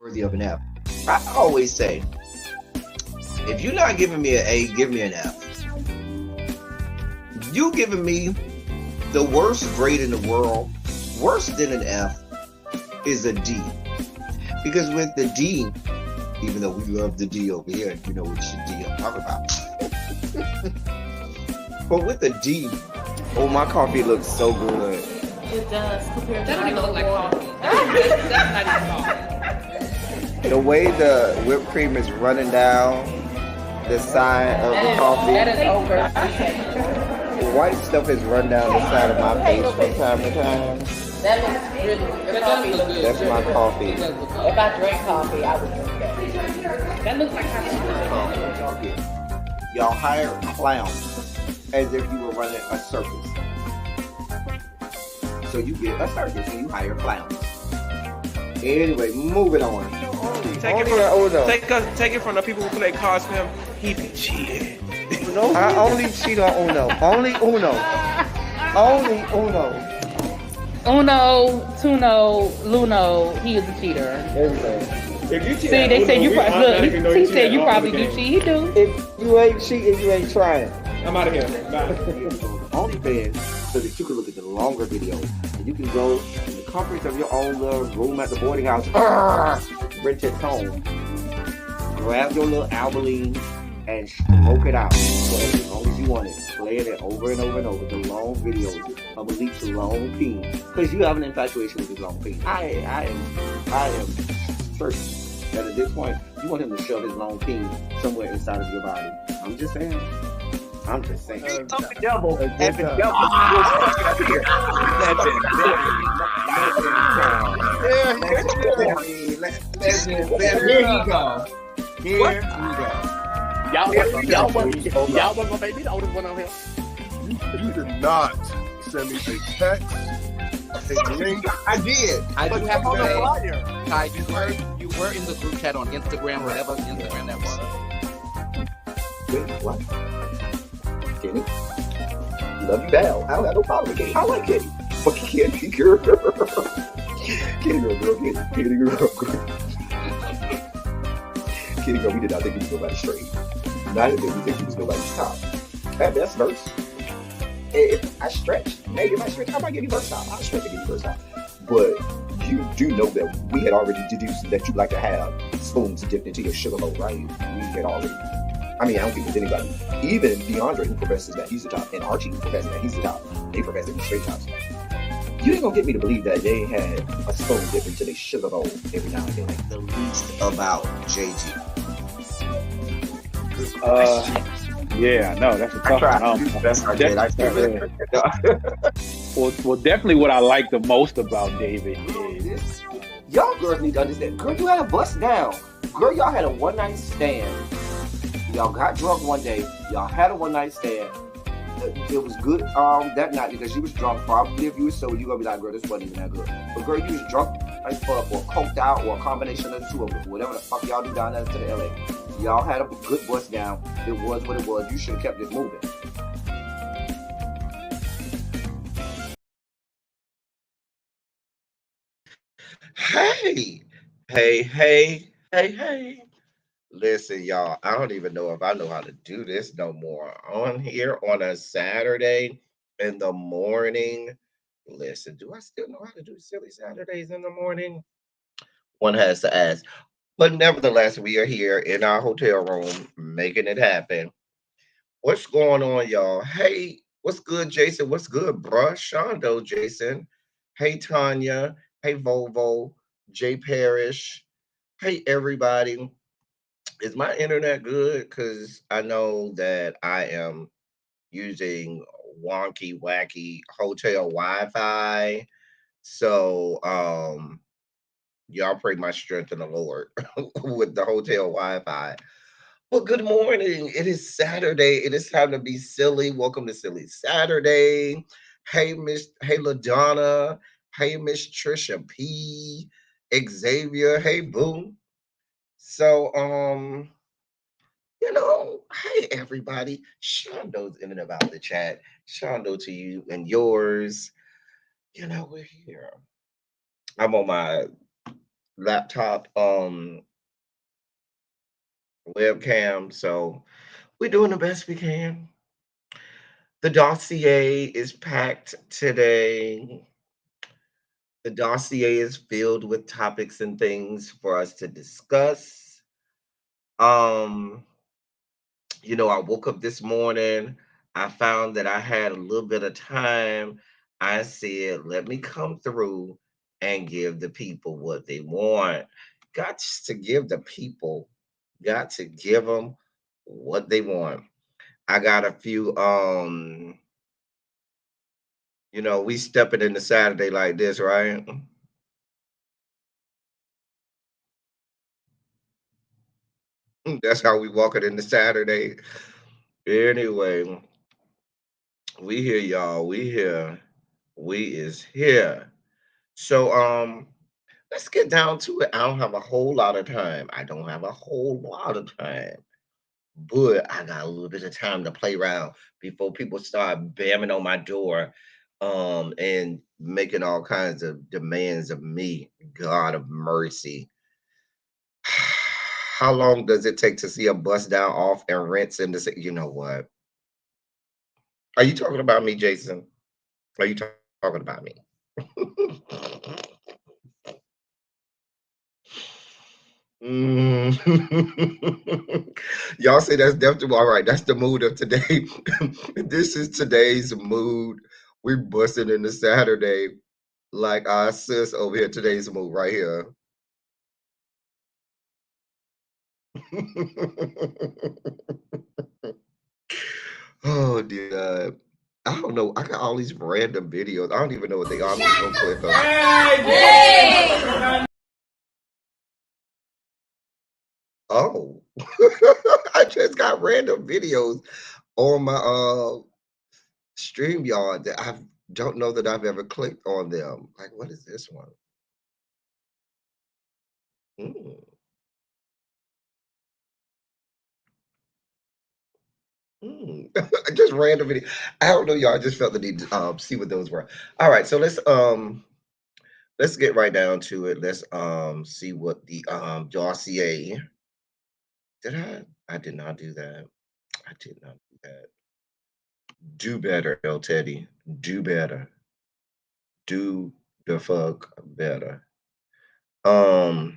worthy of an F. I always say, if you're not giving me an A, give me an F. You giving me the worst grade in the world, worse than an F, is a D. Because with the D, even though we love the D over here, you know which D I'm talking about. But with the D, oh, my coffee looks so good. It does. That don't even look like coffee. That's not even coffee. The way the whipped cream is running down the side of the coffee. That is over. The white stuff is run down the side of my face from time to time. That looks really good. Your coffee looks good. That's my coffee. If I drink coffee, I would drink that. That looks like coffee. Y'all hire clowns as if you were running a circus. So you get a circus and you hire clowns. Anyway, moving on. Take it from the people who play cards for him. He be cheating. No, I only cheat on Uno. Only Uno. Only Uno. Uno, Tuno, Luno, he is a cheater. Everything. If you cheat, See, they said you probably look. He said you probably do cheat. He do. If you ain't cheating, you ain't trying. I'm out of here. Bye. OnlyFans so that you can look at the longer videos and you can go in the comfort of your own little room at the boarding house, rent it home, grab your little Albaline and smoke it out for as long as you want it, playing it over and over and over, the long videos of Elite's long peen, because you have an infatuation with his long peen. I am certain that at this point you want him to shove his long peen somewhere inside of your body. I'm just saying. The devil and the devil was fucking up here. Here he go. Y'all wasn't gonna make me the oldest one on here. You did not send me a text, a link. I did. I do have to say, Ty, you were in the group chat on Instagram, whatever Instagram that was. Wait, what? Kenny? Love you down. I don't have no problem with Kenny. I like Kenny. But Kenny girl. Kenny girl. Kenny girl, we did not think he was nobody's straight. Neither did we think he was nobody's top. At best, verse. If I stretch, maybe if I stretch, I might give you verse top. I'll stretch and give you verse top. But you do know that we had already deduced that you like to have spoons dipped into your sugar bowl, right? We had already. I mean, I don't think there's anybody, even DeAndre, who professes that he's the top, and Archie, who professes that he's the top. They profess to be straight tops. You ain't gonna get me to believe that they had a spoon dipped into their sugar bowl every now and then. The least about JG. Yeah, no, that's a tough one. Well, definitely what I like the most about David is y'all girls need to understand. Girl, you had a bust down. Girl, y'all had a one-night stand. Y'all got drunk one day. Y'all had a one-night stand. It was good that night because you was drunk. Probably if you was sober, you gonna be like, girl, this wasn't even that good. But girl, you was drunk or coked out or a combination of the two of them. Whatever the fuck y'all do down there to the LA. Y'all had a good bust down. It was what it was. You should have kept it moving. Hey. Listen, y'all, I don't even know if I know how to do this no more. On here on a Saturday in the morning. Listen, do I still know how to do silly Saturdays in the morning? One has to ask. But nevertheless, we are here in our hotel room making it happen. What's going on, y'all? Hey, what's good, Jason? What's good, bruh? Shondo, Jason. Hey, Tanya. Hey, Volvo. Jay Parrish. Hey, everybody. Is my internet good? Because I know that I am using wonky, wacky hotel Wi-Fi. So, y'all pray my strength in the Lord with the hotel Wi-Fi. Well, good morning. It is Saturday. It is time to be silly. Welcome to Silly Saturday. Hey, LaDonna. Hey, Miss Trisha P. Xavier. Hey, Boo. So, hey everybody. Shondo's in and about the chat. Shondo to you and yours. We're here. I'm on my laptop webcam. So we're doing the best we can. The dossier is packed today. The dossier is filled with topics and things for us to discuss. Um, I woke up this morning, I found that I had a little bit of time. I said, let me come through and give the people what they want. Got to give the people, got to give them what they want. I got a few we stepping into Saturday like this, right? That's how we walking into Saturday. Anyway, we here, y'all. We here. We is here. So let's get down to it. I don't have a whole lot of time. I don't have a whole lot of time. But I got a little bit of time to play around before people start bamming on my door and making all kinds of demands of me. God of mercy. How long does it take to see a bust down off and rinse in the You know what? Are you talking about me, Jason? Are you talking about me? Mm. Y'all say that's definitely all right. That's the mood of today. This is today's mood. We busting into Saturday like our sis over here. Today's mood right here. Oh dear God. I don't know. I got all these random videos. I don't even know what they are. I'm just gonna click them. Oh, I just got random videos on my StreamYard that I don't know that I've ever clicked on them. Like, what is this one? Mm, mm. Just random video. I don't know, y'all. I just felt the need to see what those were. All right, so let's get right down to it. Let's see what the dossier. Did I? I did not do that. I did not do that. Do better, El Teddy. Do better. Do the fuck better. All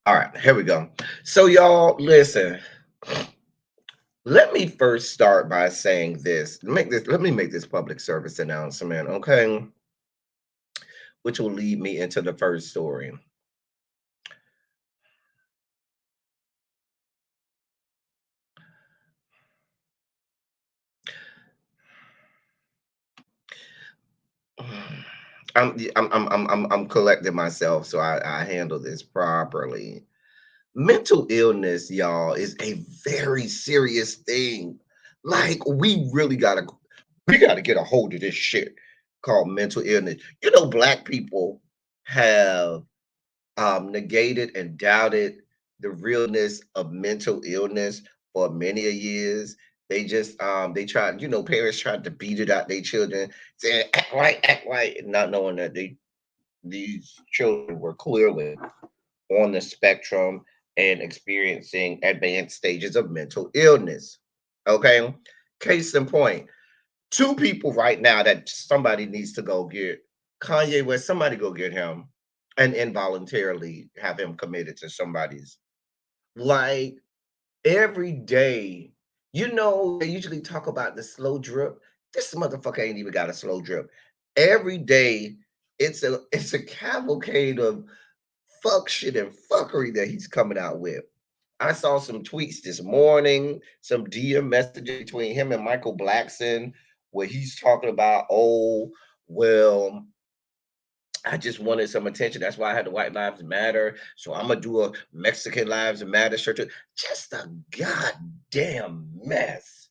right, here we go. So y'all, listen. Let me first start by saying this. Let me make this public service announcement, okay? Which will lead me into the first story. I'm collecting myself so I handle this properly. Mental illness, y'all, is a very serious thing. Like we gotta get a hold of this shit called mental illness. Black people have negated and doubted the realness of mental illness for many a years. They tried, parents tried to beat it out their children, saying act right, not knowing that these children were clearly on the spectrum and experiencing advanced stages of mental illness. Okay. Case in point, two people right now that somebody needs to go get. Kanye West, somebody go get him and involuntarily have him committed to somebody's. Like every day, they usually talk about the slow drip. This motherfucker ain't even got a slow drip. Every day, it's a cavalcade of fuck shit and fuckery that he's coming out with. I saw some tweets this morning, some DM messages between him and Michael Blackson, where he's talking about, oh, well, I just wanted some attention. That's why I had the White Lives Matter. So I'm gonna do a Mexican Lives Matter shirt. Just a goddamn mess.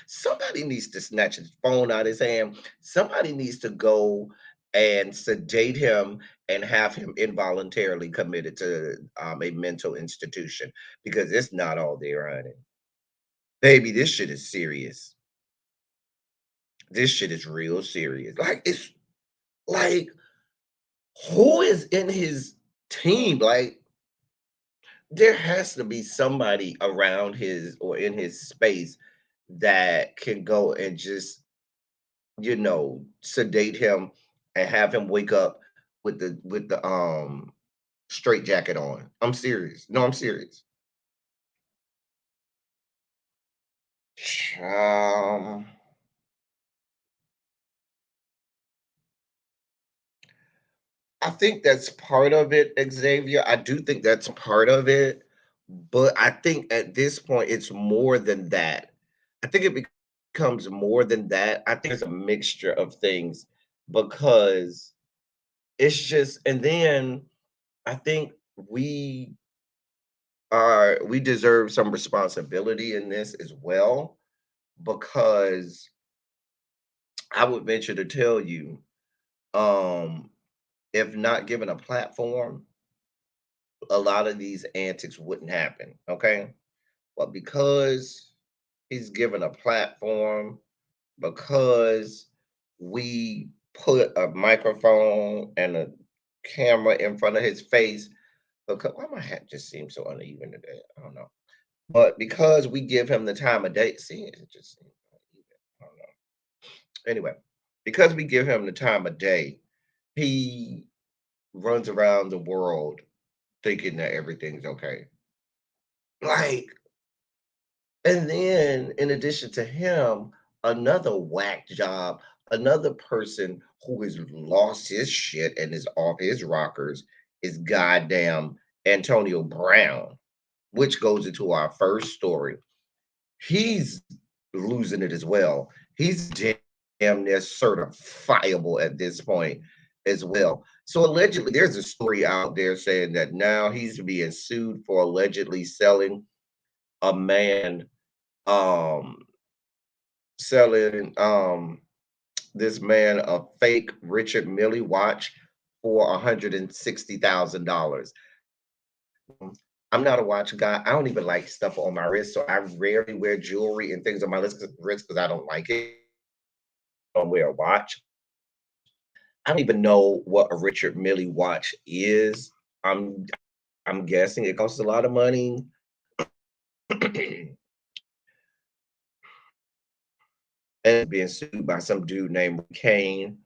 Somebody needs to snatch his phone out of his hand. Somebody needs to go and sedate him and have him involuntarily committed to a mental institution because it's not all there, honey. Baby, this shit is serious. This shit is real serious. Like it's like who is in his team? Like, there has to be somebody around his or in his space that can go and just, sedate him and have him wake up with the straight jacket on. I'm serious. No, I'm serious. Um, I think that's part of it, Xavier. I do think that's part of it, but I think at this point it's more than that. I think it becomes more than that. I think it's a mixture of things because it's just, and then I think we deserve some responsibility in this as well because I would venture to tell you, um, if not given a platform, a lot of these antics wouldn't happen. Okay. But because he's given a platform, because we put a microphone and a camera in front of his face, because why my hat just seems so uneven today? I don't know. But because we give him the time of day, see, it just seems uneven. I don't know. Anyway, because we give him the time of day, he runs around the world thinking that everything's okay. Like, and then in addition to him, another whack job, another person who has lost his shit and is off his rockers is goddamn Antonio Brown, which goes into our first story. He's losing it as well. He's damn near certifiable at this point as well. So allegedly, there's a story out there saying that now he's being sued for allegedly a man, um, selling this man a fake Richard Mille watch for $160,000. I'm not a watch guy. I don't even like stuff on my wrist, so I rarely wear jewelry and things on my wrist because I don't like it. I don't wear a watch. I don't even know what a Richard Mille watch is. I'm I'm guessing it costs a lot of money. And being sued by some dude named Kane,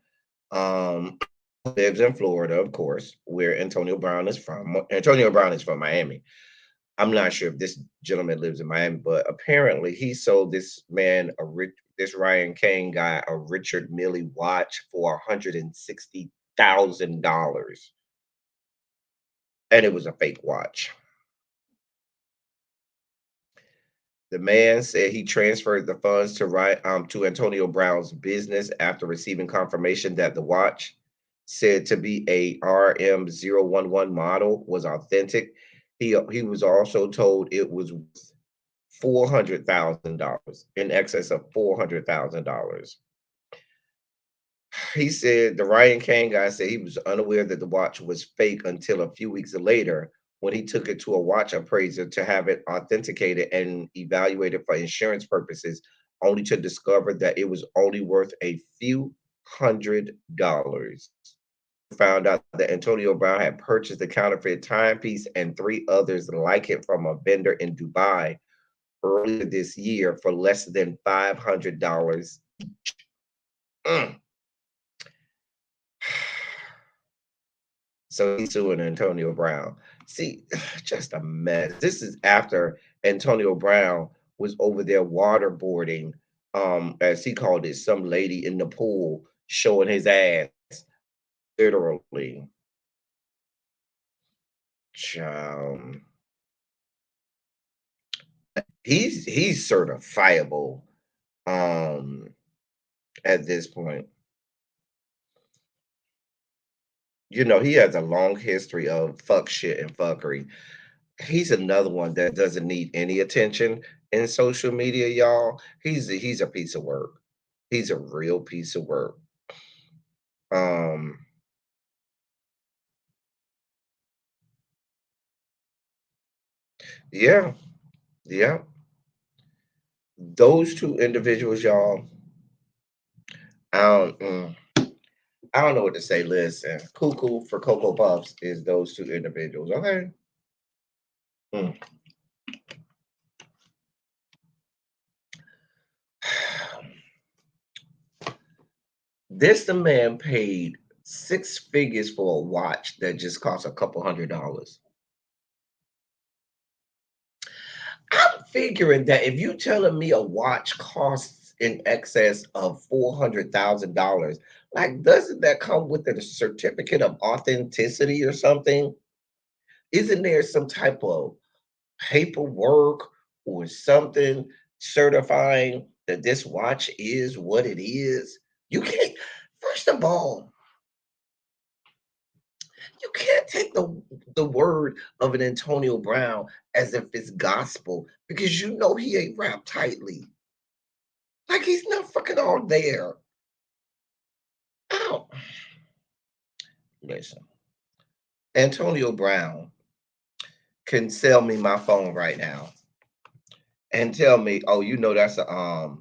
um, lives in Florida, of course, where Antonio Brown is from. Antonio Brown is from Miami. I'm not sure if this gentleman lives in Miami, but apparently he sold this man this Ryan Kane guy a Richard Mille watch for $160,000, and it was a fake watch. The man said he transferred the funds to Antonio Brown's business after receiving confirmation that the watch, said to be a RM011 model, was authentic. He was also told it was $400,000, in excess of $400,000. He said the Ryan Kane guy said he was unaware that the watch was fake until a few weeks later when he took it to a watch appraiser to have it authenticated and evaluated for insurance purposes, only to discover that it was only worth a few $100s. Found out that Antonio Brown had purchased the counterfeit timepiece and three others like it from a vendor in Dubai earlier this year for less than $500. Mm. So he's suing Antonio Brown. See, just a mess. This is after Antonio Brown was over there waterboarding, as he called it, some lady in the pool showing his ass, literally. Um, he's certifiable um at this point. He has a long history of fuck shit and fuckery. He's another one that doesn't need any attention in social media, y'all. He's a piece of work. He's a real piece of work. Um, yeah, yeah. Those two individuals, y'all. I don't, mm, I don't know what to say. Listen, cuckoo for Cocoa Puffs is those two individuals. Okay. Mm. This the man paid 6 figures for a watch that just cost a couple $100. I'm figuring that if you telling me a watch costs in excess of $400,000, like doesn't that come with a certificate of authenticity or something? Isn't there some type of paperwork or something certifying that this watch is what it is? You can't. First of all, you can't take the word of an Antonio Brown as if it's gospel because you know he ain't wrapped tightly. Like he's not fucking all there. Ow. Listen, Antonio Brown can sell me my phone right now and tell me, oh, you know that's a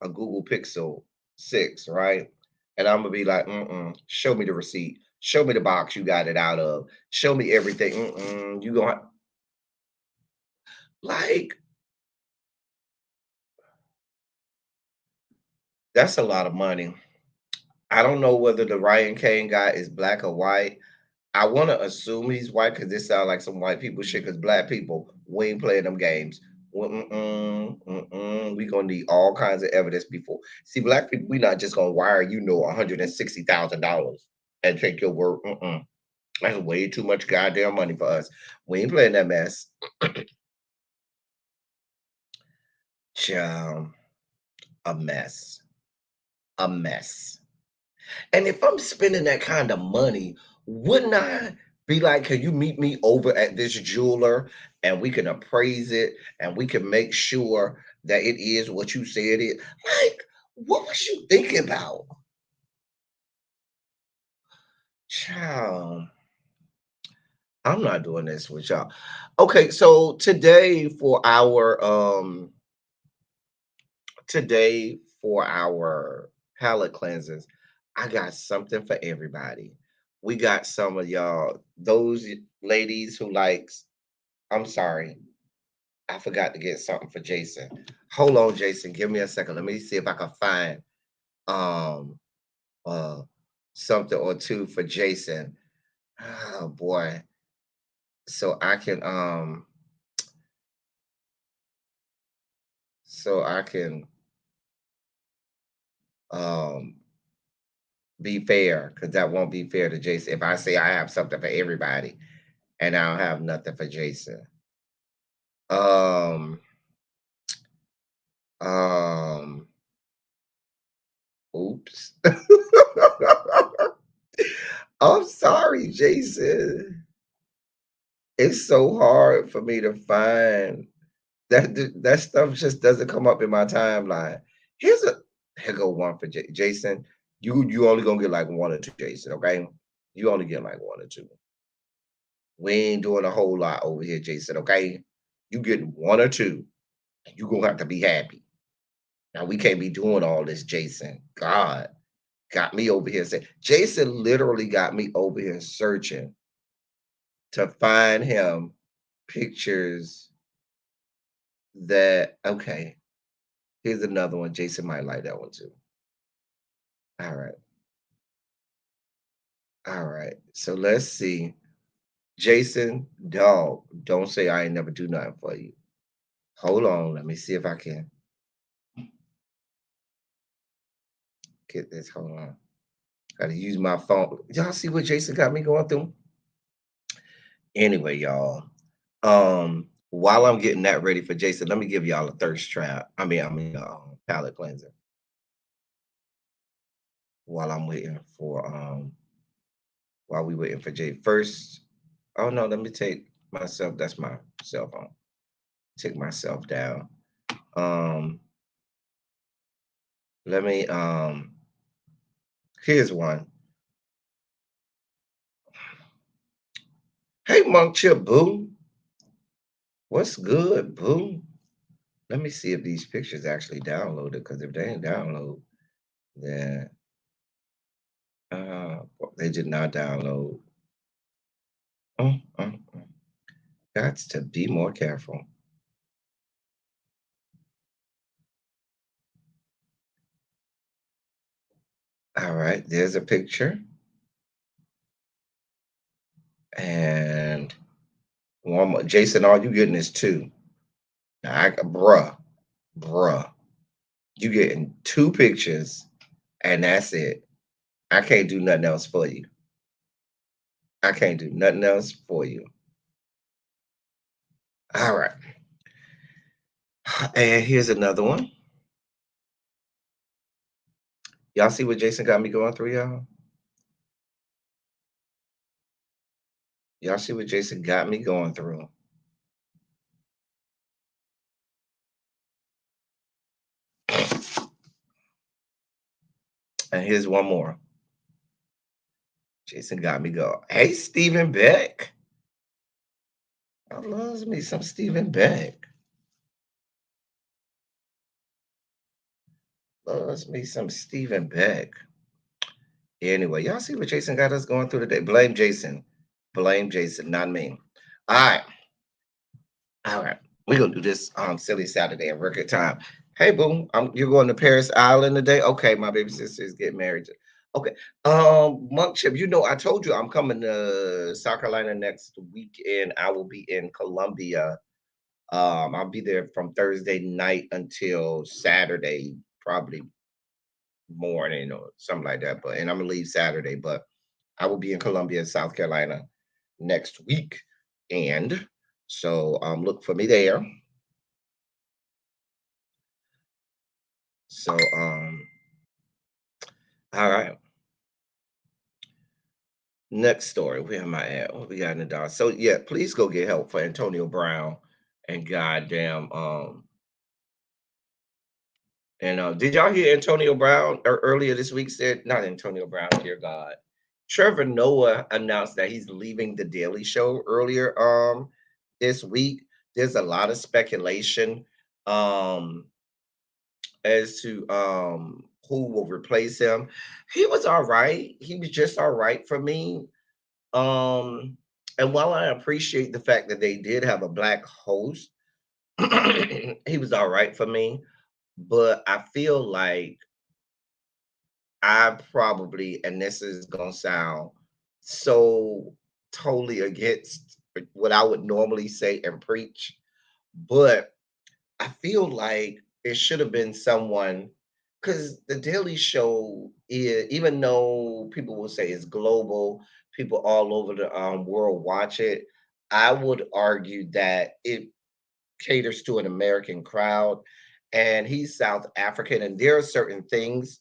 Google Pixel 6, right? And I'm gonna be like, show me the receipt, show me the box you got it out of, show me everything. You gonna like that's a lot of money. I don't know whether the Ryan Kane guy is black or white. I want to assume he's white because this sounds like some white people shit. Because black people, we ain't playing them games. We gonna need all kinds of evidence before. See, black people, we not just gonna wire $160,000 and take your word. That's way too much goddamn money for us. We ain't playing that mess. Child, a mess, a mess. And if I'm spending that kind of money, wouldn't I be like, can you meet me over at this jeweler and we can appraise it and we can make sure that it is what you said it? Like, what was you thinking about? Child, I'm not doing this with y'all. Okay, so today for our palette cleansers, I got something for everybody. We got some of y'all, those ladies who likes, I'm sorry, I forgot to get something for Jason. Hold on, Jason. Give me a second. Let me see if I can find um uh something or two for Jason. Oh boy. So I can so I can um be fair because that won't be fair to Jason. If I say I have something for everybody and I don't have nothing for Jason. Um, um, oops. I'm sorry, Jason. It's so hard for me to find that stuff just doesn't come up in my timeline. Here's a here go one for Jason. You only gonna get like one or two, Jason. Okay, you only get like one or two. We ain't doing a whole lot over here, Jason. Okay, you get one or two, and you gonna have to be happy. Now we can't be doing all this, Jason. God got me over here saying Jason literally got me over here searching to find him pictures that okay. Here's another one. Jason might like that one too. All right. All right. So let's see. Jason, dog, don't say I ain't never do nothing for you. Hold on. Let me see if I can get this. Hold on. Gotta use my phone. Y'all see what Jason got me going through? Anyway, y'all. While I'm getting that ready for Jason, let me give y'all a thirst trap. Palate cleanser. While I'm waiting for while we waiting for Jay. First, oh no, let me take myself. That's my cell phone. Take myself down. Um, let me here's one. Hey Monk Chip Boo. What's good, Boo? Let me see if these pictures actually downloaded, because if they ain't download, then They did not download. Got to be more careful. All right, there's a picture. And one more. Jason, all you getting is two. Now, bruh, you getting two pictures, and that's it. I can't do nothing else for you. I can't do nothing else for you. All right. And here's another one. Y'all see what Jason got me going through, y'all? Y'all see what Jason got me going through? And here's one more. Jason got me going. Hey, Stephen Beck. I loves me some Stephen Beck. Loves me some Stephen Beck. Anyway, y'all see what Jason got us going through today? Blame Jason. Blame Jason, not me. All right. All right. We're gonna do this silly Saturday at record time. Hey boo, you're going to Paris Island today? Okay, my baby sister is getting married. Okay. Monk Chip, you know I told you I'm coming to South Carolina next weekend. I will be in Columbia. I'll be there from Thursday night until Saturday, probably morning or something like that. But and I'm gonna leave Saturday, but I will be in Columbia, South Carolina next week. And so look for me there. So all right. Next story. Where am I at? What we got in the dark? So yeah, please go get help for Antonio Brown and goddamn and did y'all hear Antonio Brown earlier this week said not Antonio Brown, dear God. Trevor Noah announced that he's leaving the Daily Show earlier this week. There's a lot of speculation um as to who will replace him. He was all right. He was just all right for me. Um and while I appreciate the fact that they did have a black host, he was all right for me. But I feel like I probably, and this is gonna sound so totally against what I would normally say and preach, but I feel like it should have been someone because the Daily Show is, even though people will say it's global, people all over the world watch it. I would argue that it caters to an American crowd, and he's South African, and there are certain things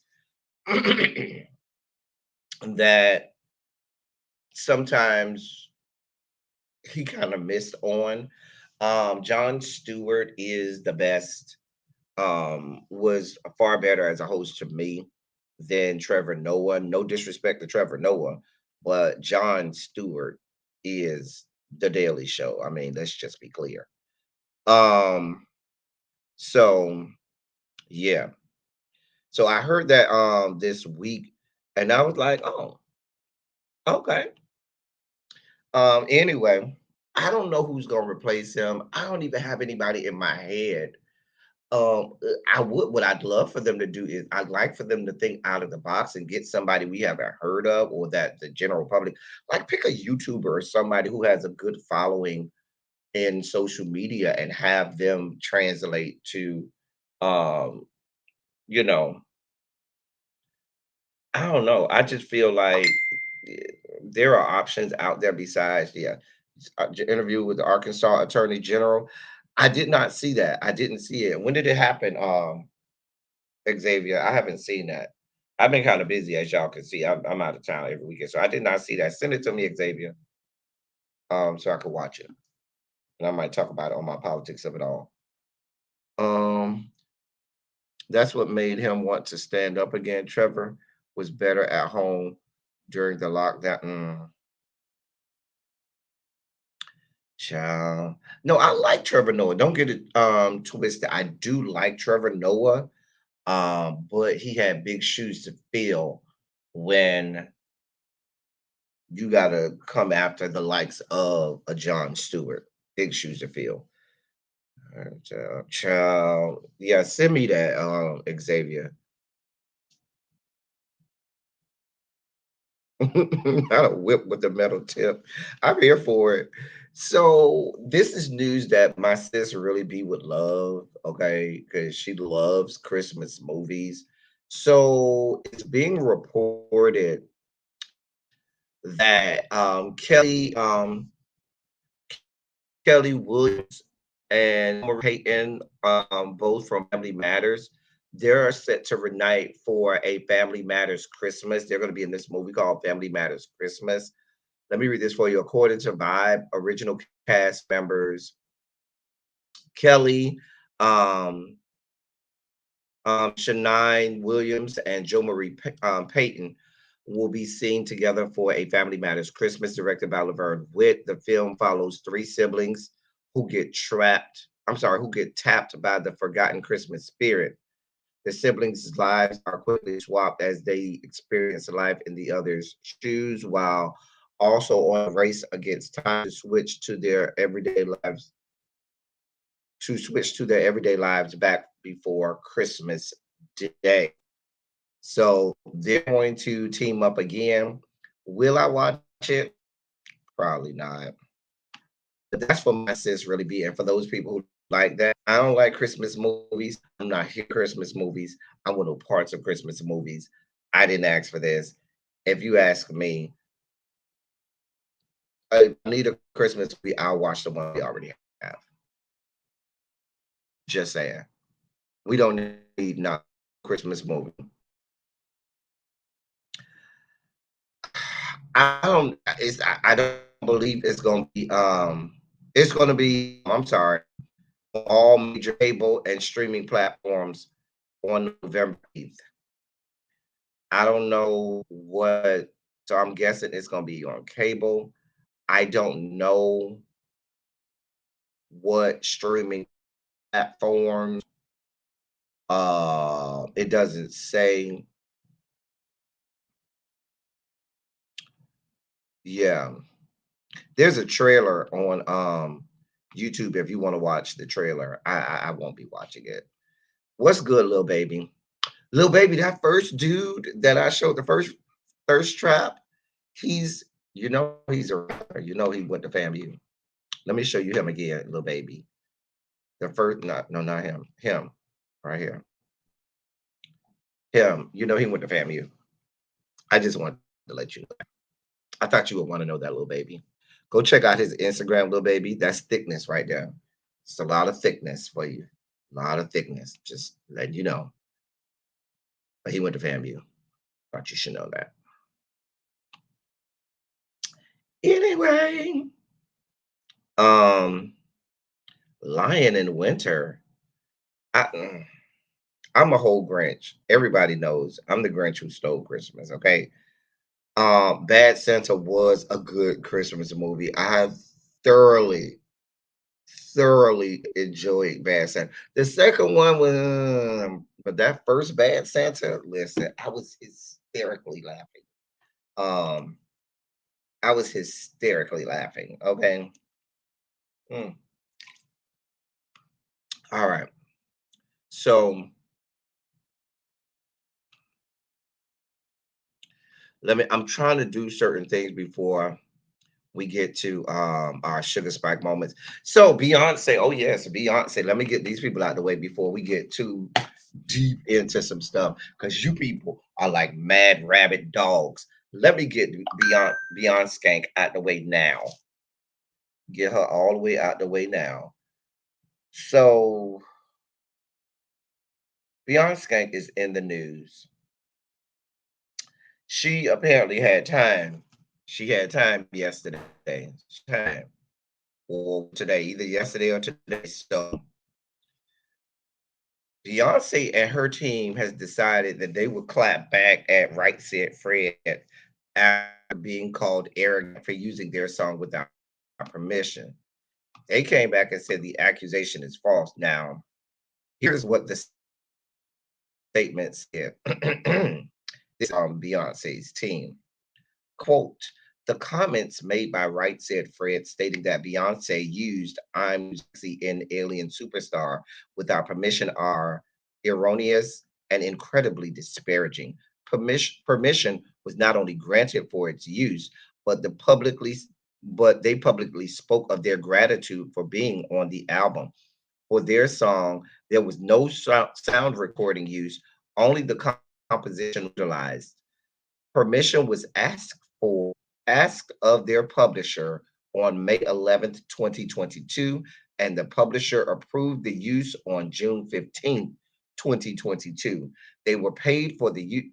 that sometimes he kind of missed on. John Stewart is the best, was far better as a host to me than Trevor Noah. No disrespect to Trevor Noah, but John Stewart is the Daily Show. I mean, let's just be clear. Um, so yeah. So I heard that this week and I was like, oh, okay. Anyway, I don't know who's gonna replace him. I don't even have anybody in my head. I would what I'd love for them to do is I'd like for them to think out of the box and get somebody we haven't heard of or that the general public like pick a YouTuber or somebody who has a good following in social media and have them translate to um, you know, I don't know. I just feel like eh, there are options out there besides interview with the Arkansas Attorney General. I did not see that. I didn't see it. When did it happen? Xavier, I haven't seen that. I've been kind of busy, as y'all can see. I'm out of town every weekend, so I did not see that. Send it to me, Xavier, so I could watch it, and I might talk about it on my politics of it all. Um, that's what made him want to stand up again. Trevor was better at home during the lockdown. Child. No, I like Trevor Noah. Don't get it twisted. I do like Trevor Noah, but he had big shoes to fill when you gotta come after the likes of a John Stewart. Big shoes to fill. Child. Yeah, send me that, Xavier. Not a whip with a metal tip. I'm here for it. So this is news that my sis really be would love, okay, because she loves Christmas movies. So it's being reported that Kelly Williams and Peyton, both from Family Matters, they're set to reunite for a Family Matters Christmas. They're going to be in this movie called Family Matters Christmas. Let me read this for you. According to Vibe, original cast members Kelly, um, Shania Williams, and Jo Marie Payton will be seen together for a Family Matters Christmas, directed by Laverne Witt. The film follows three siblings who get trapped. I'm sorry, who get tapped by the forgotten Christmas spirit. The siblings' lives are quickly swapped as they experience life in the other's shoes, while also on a race against time to switch to their everyday lives back before Christmas Day. So they're going to team up again. Will I watch it? Probably not. But that's for my sis really be. And for those people who like that, I don't like Christmas movies. I'm not here Christmas movies. I want no parts of Christmas movies. I didn't ask for this. If you ask me, I need a Christmas movie, I'll watch the one we already have. Just saying. We don't need not Christmas movie. I don't believe it's gonna be I'm sorry, all major cable and streaming platforms on November 8th. I don't know what, so I'm guessing it's gonna be on cable. I don't know what streaming platforms. It doesn't say. Yeah. There's a trailer on YouTube if you want to watch the trailer. I won't be watching it. What's good, little baby? Little baby, that first dude that I showed the first thirst trap, he's he's a rapper. He went to FAMU. Let me show you him again, little baby. The first not him. Him right here. Him. He went to FAMU. I just wanted to let you know. I thought you would want to know that, little baby. Go check out his Instagram, little baby. That's thickness right there. It's a lot of thickness for you. A lot of thickness. Just letting you know. But he went to FAMU. Thought you should know that. Anyway, um, Lion in Winter. I'm a whole Grinch. Everybody knows I'm the Grinch who stole Christmas. Okay. Bad Santa was a good Christmas movie. I thoroughly, thoroughly enjoyed Bad Santa. The second one was, but that first Bad Santa, listen, I was hysterically laughing. Um, I was hysterically laughing. Okay. Mm. All right. So I'm trying to do certain things before we get to our sugar spike moments. So Beyonce, oh yes, Beyonce. Let me get these people out of the way before we get too deep into some stuff because you people are like mad rabbit dogs. Let me get Beyonce Skank out the way now. Get her all the way out the way now. So Beyonce Skank is in the news. She apparently had time. She had time yesterday. Time or today, either yesterday or today. So Beyonce and her team has decided that they will clap back at Right Said Fred after being called arrogant for using their song without permission. They came back and said the accusation is false. Now, here's what the statement said. This Beyonce's team. Quote, The comments made by Right Said Fred stating that Beyonce used I'm Too Sexy in Alien Superstar without permission are erroneous and incredibly disparaging. Permission was not only granted for its use, but the publicly but they publicly spoke of their gratitude for being on the album. For their song, there was no sound recording used, only the composition utilized. Permission was asked of their publisher on May 11th, 2022, and the publisher approved the use on June 15th, 2022. They were paid for the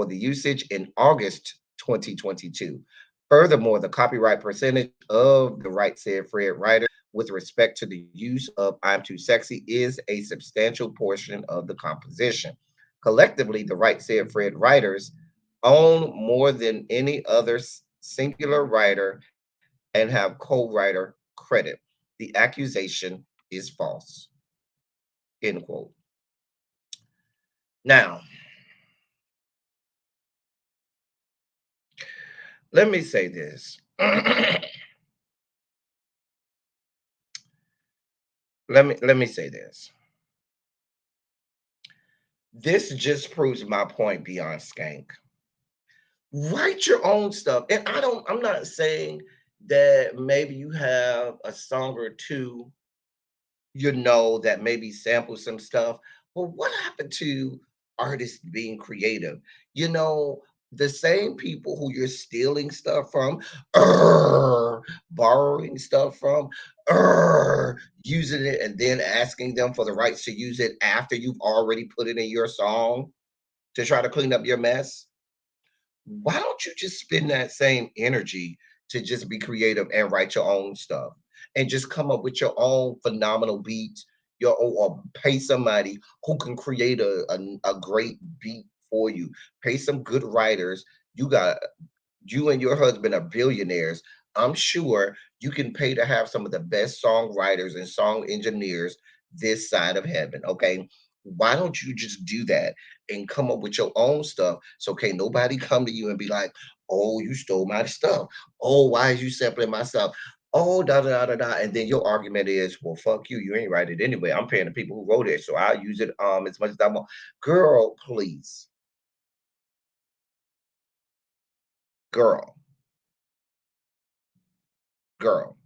usage in August 2022. Furthermore, the copyright percentage of the Right Said Fred writer with respect to the use of I'm Too Sexy is a substantial portion of the composition. Collectively, the Right Said Fred writers own more than any other singular writer and have co-writer credit. The accusation is false. End quote. Now, let me say this. let me say this. This just proves my point beyond skank. Write your own stuff. And I'm not saying that maybe you have a song or two, that maybe sample some stuff. But what happened to artists being creative? You know, the same people who you're stealing stuff from, borrowing stuff from, using it and then asking them for the rights to use it after you've already put it in your song to try to clean up your mess. Why don't you just spend that same energy to just be creative and write your own stuff and just come up with your own phenomenal beats, your own, or pay somebody who can create a great beat for you. Pay some good writers. You and your husband are billionaires. I'm sure you can pay to have some of the best songwriters and song engineers this side of heaven. Okay. Why don't you just do that and come up with your own stuff? So can't nobody come to you and be like, oh, you stole my stuff. Oh, why is you sampling my stuff? Oh, da da da da da. And then your argument is, well, fuck you. You ain't write it anyway. I'm paying the people who wrote it. So I'll use it as much as I want. Girl, please. Girl, girl.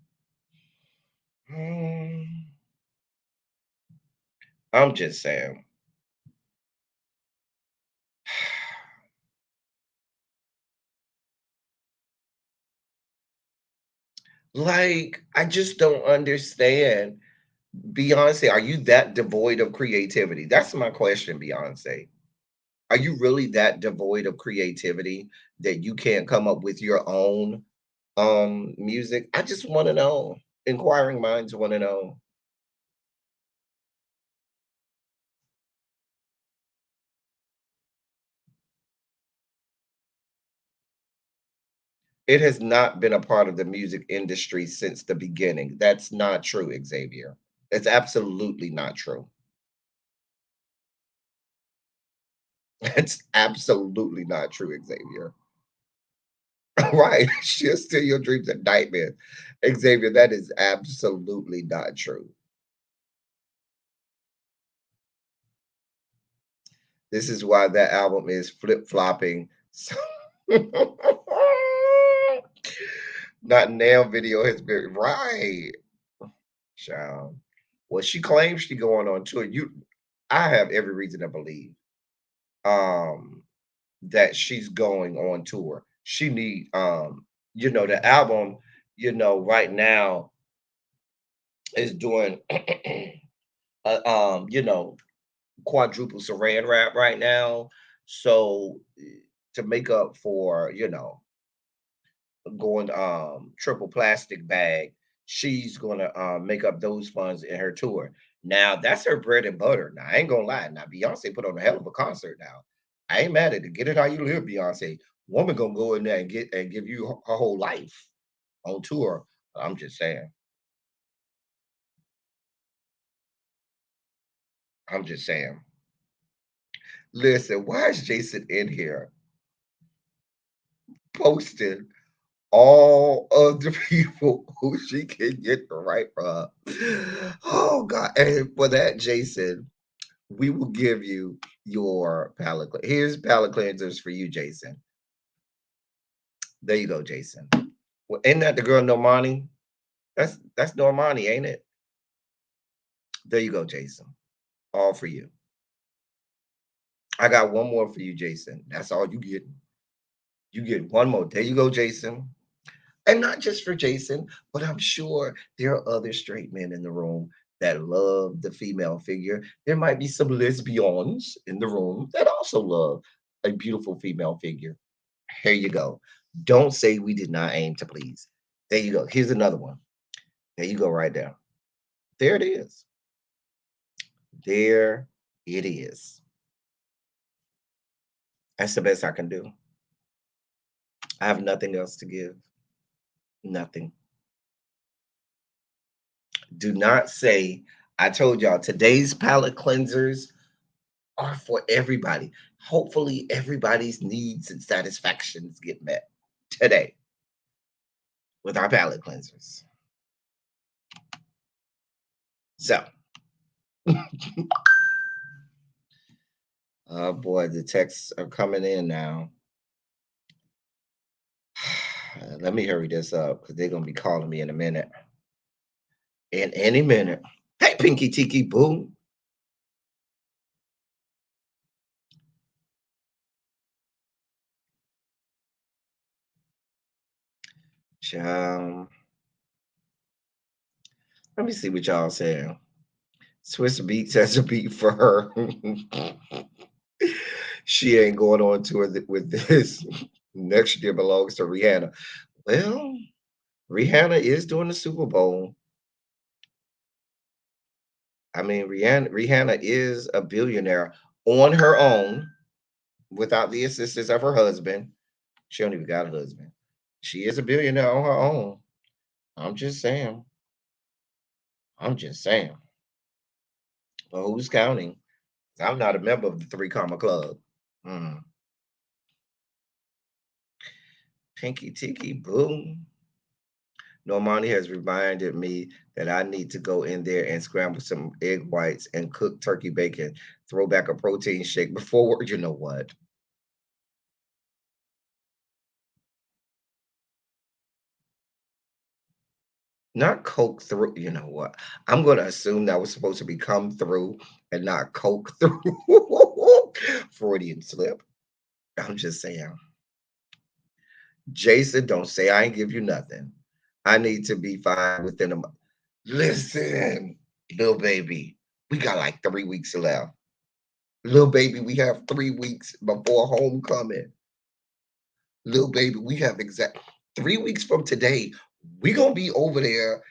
Hmm. I'm just saying. Like, I just don't understand. Beyonce, are you that devoid of creativity? That's my question, Beyonce. Are you really that devoid of creativity that you can't come up with your own music? I just want to know. Inquiring minds want to know. It has not been a part of the music industry since the beginning. That's not true, Xavier. It's absolutely not true. It's absolutely not true, Xavier. Right. She'll steal your dreams and nightmares. Xavier, that is absolutely not true. This is why that album is flip flopping. So not now video has been right. Child. Well, she claims she going on tour. I have every reason to believe um that she's going on tour. She need the album, right now is doing you know, quadruple saran wrap right now. So to make up for, going triple plastic bag, she's gonna make up those funds in her tour. Now that's her bread and butter. Now I ain't gonna lie. Now Beyonce put on a hell of a concert now. I ain't mad at it. Get it how you live, Beyonce. Woman gonna go in there and give you her whole life on tour. I'm just saying. I'm just saying. Listen, why is Jason in here posting all of the people who she can get the right from. Oh God. And for that, Jason, we will give you your palate. Here's palate cleansers for you, Jason. There you go, Jason. Well, ain't that the girl Normani? That's Normani, ain't it? There you go, Jason. All for you. I got one more for you, Jason. That's all you get. You get one more. There you go, Jason. And not just for Jason, but I'm sure there are other straight men in the room that love the female figure. There might be some lesbians in the room that also love a beautiful female figure. Here you go. Don't say we did not aim to please. There you go. Here's another one. There you go, right there. There it is. There it is. That's the best I can do. I have nothing else to give. Nothing. Do not say, I told y'all today's palate cleansers are for everybody. Hopefully, everybody's needs and satisfactions get met today with our palate cleansers. So, oh boy, the texts are coming in now. Let me hurry this up because they're going to be calling me in a minute. In any minute. Hey, Pinky Tiki Boom. Child. Let me see what y'all saying. Swiss Beats has a beat for her. She ain't going on tour with this. Next year belongs to Rihanna. Well, Rihanna is doing the Super Bowl. I mean, Rihanna is a billionaire on her own without the assistance of her husband. She don't even got a husband. She is a billionaire on her own. I'm just saying. I'm just saying. But who's counting? I'm not a member of the Three Comma Club. Pinky Tiki Boom. Normani has reminded me that I need to go in there and scramble some egg whites and cook turkey bacon, throw back a protein shake before, you know what? Not coke through, you know what? I'm going to assume that was supposed to be come through and not coke through. Freudian slip. I'm just saying. Jason, don't say I ain't give you nothing. I need to be fine within a month. Listen, little baby, we got like 3 weeks left. Little baby, we have 3 weeks before homecoming. Little baby, we have exact 3 weeks from today. We gonna be over there,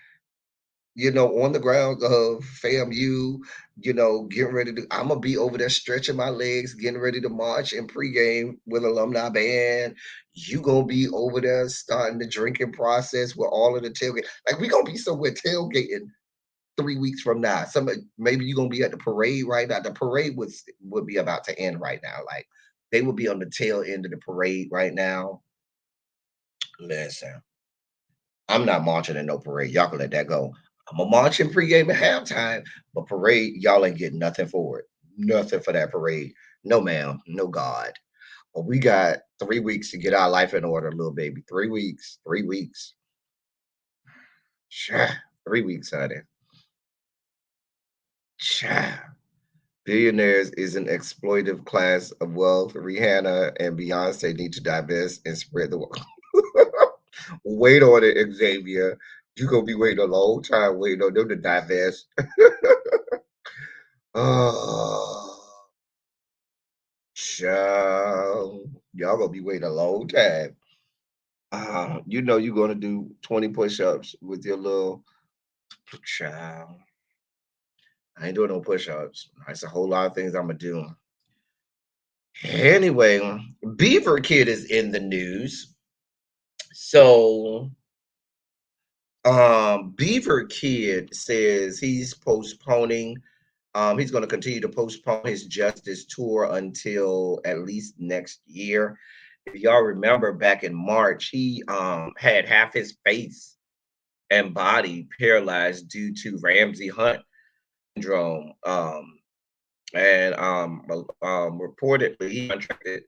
on the grounds of FAMU, getting ready to. I'm gonna be over there stretching my legs, getting ready to march in pregame with alumni band. You gonna be over there starting the drinking process with all of the tailgate. Like we gonna be somewhere tailgating 3 weeks from now. Maybe you're gonna be at the parade right now. The parade would be about to end right now. Like they would be on the tail end of the parade right now. Listen, I'm not marching in no parade. Y'all can let that go. I'm gonna march in pregame and halftime, but parade, y'all ain't getting nothing for it. Nothing for that parade. No, ma'am. No, God. But we got 3 weeks to get our life in order, little baby. 3 weeks. 3 weeks. Sure. 3 weeks, honey. Sure. Billionaires is an exploitive class of wealth. Rihanna and Beyonce need to divest and spread the wealth. Wait on it, Xavier. You're going to be waiting a long time waiting on them to divest. Oh, child. Y'all going to be waiting a long time. You're going to do 20 push-ups with your little child. I ain't doing no push-ups. That's a whole lot of things I'm going to do. Anyway, Beaver Kid is in the news. So, Beaver Kid says he's postponing. He's going to continue to postpone his Justice tour until at least next year. if y'all remember back in March, he had half his face and body paralyzed due to Ramsay Hunt syndrome. And reportedly he contracted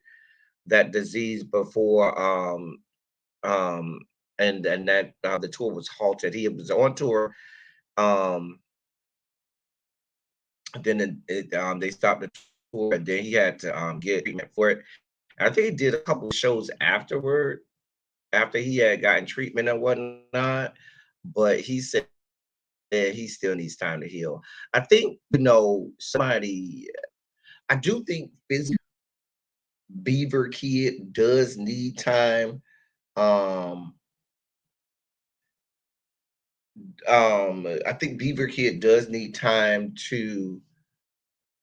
that disease before um and that the tour was halted. He was on tour, um they stopped the tour, and then he had to get treatment for it. I think he did a couple of shows afterward, after he had gotten treatment and whatnot, but he said he still needs time to heal. I think, somebody, I do think Beaver Kid does need time. Um, I think Beaver Kid does need time to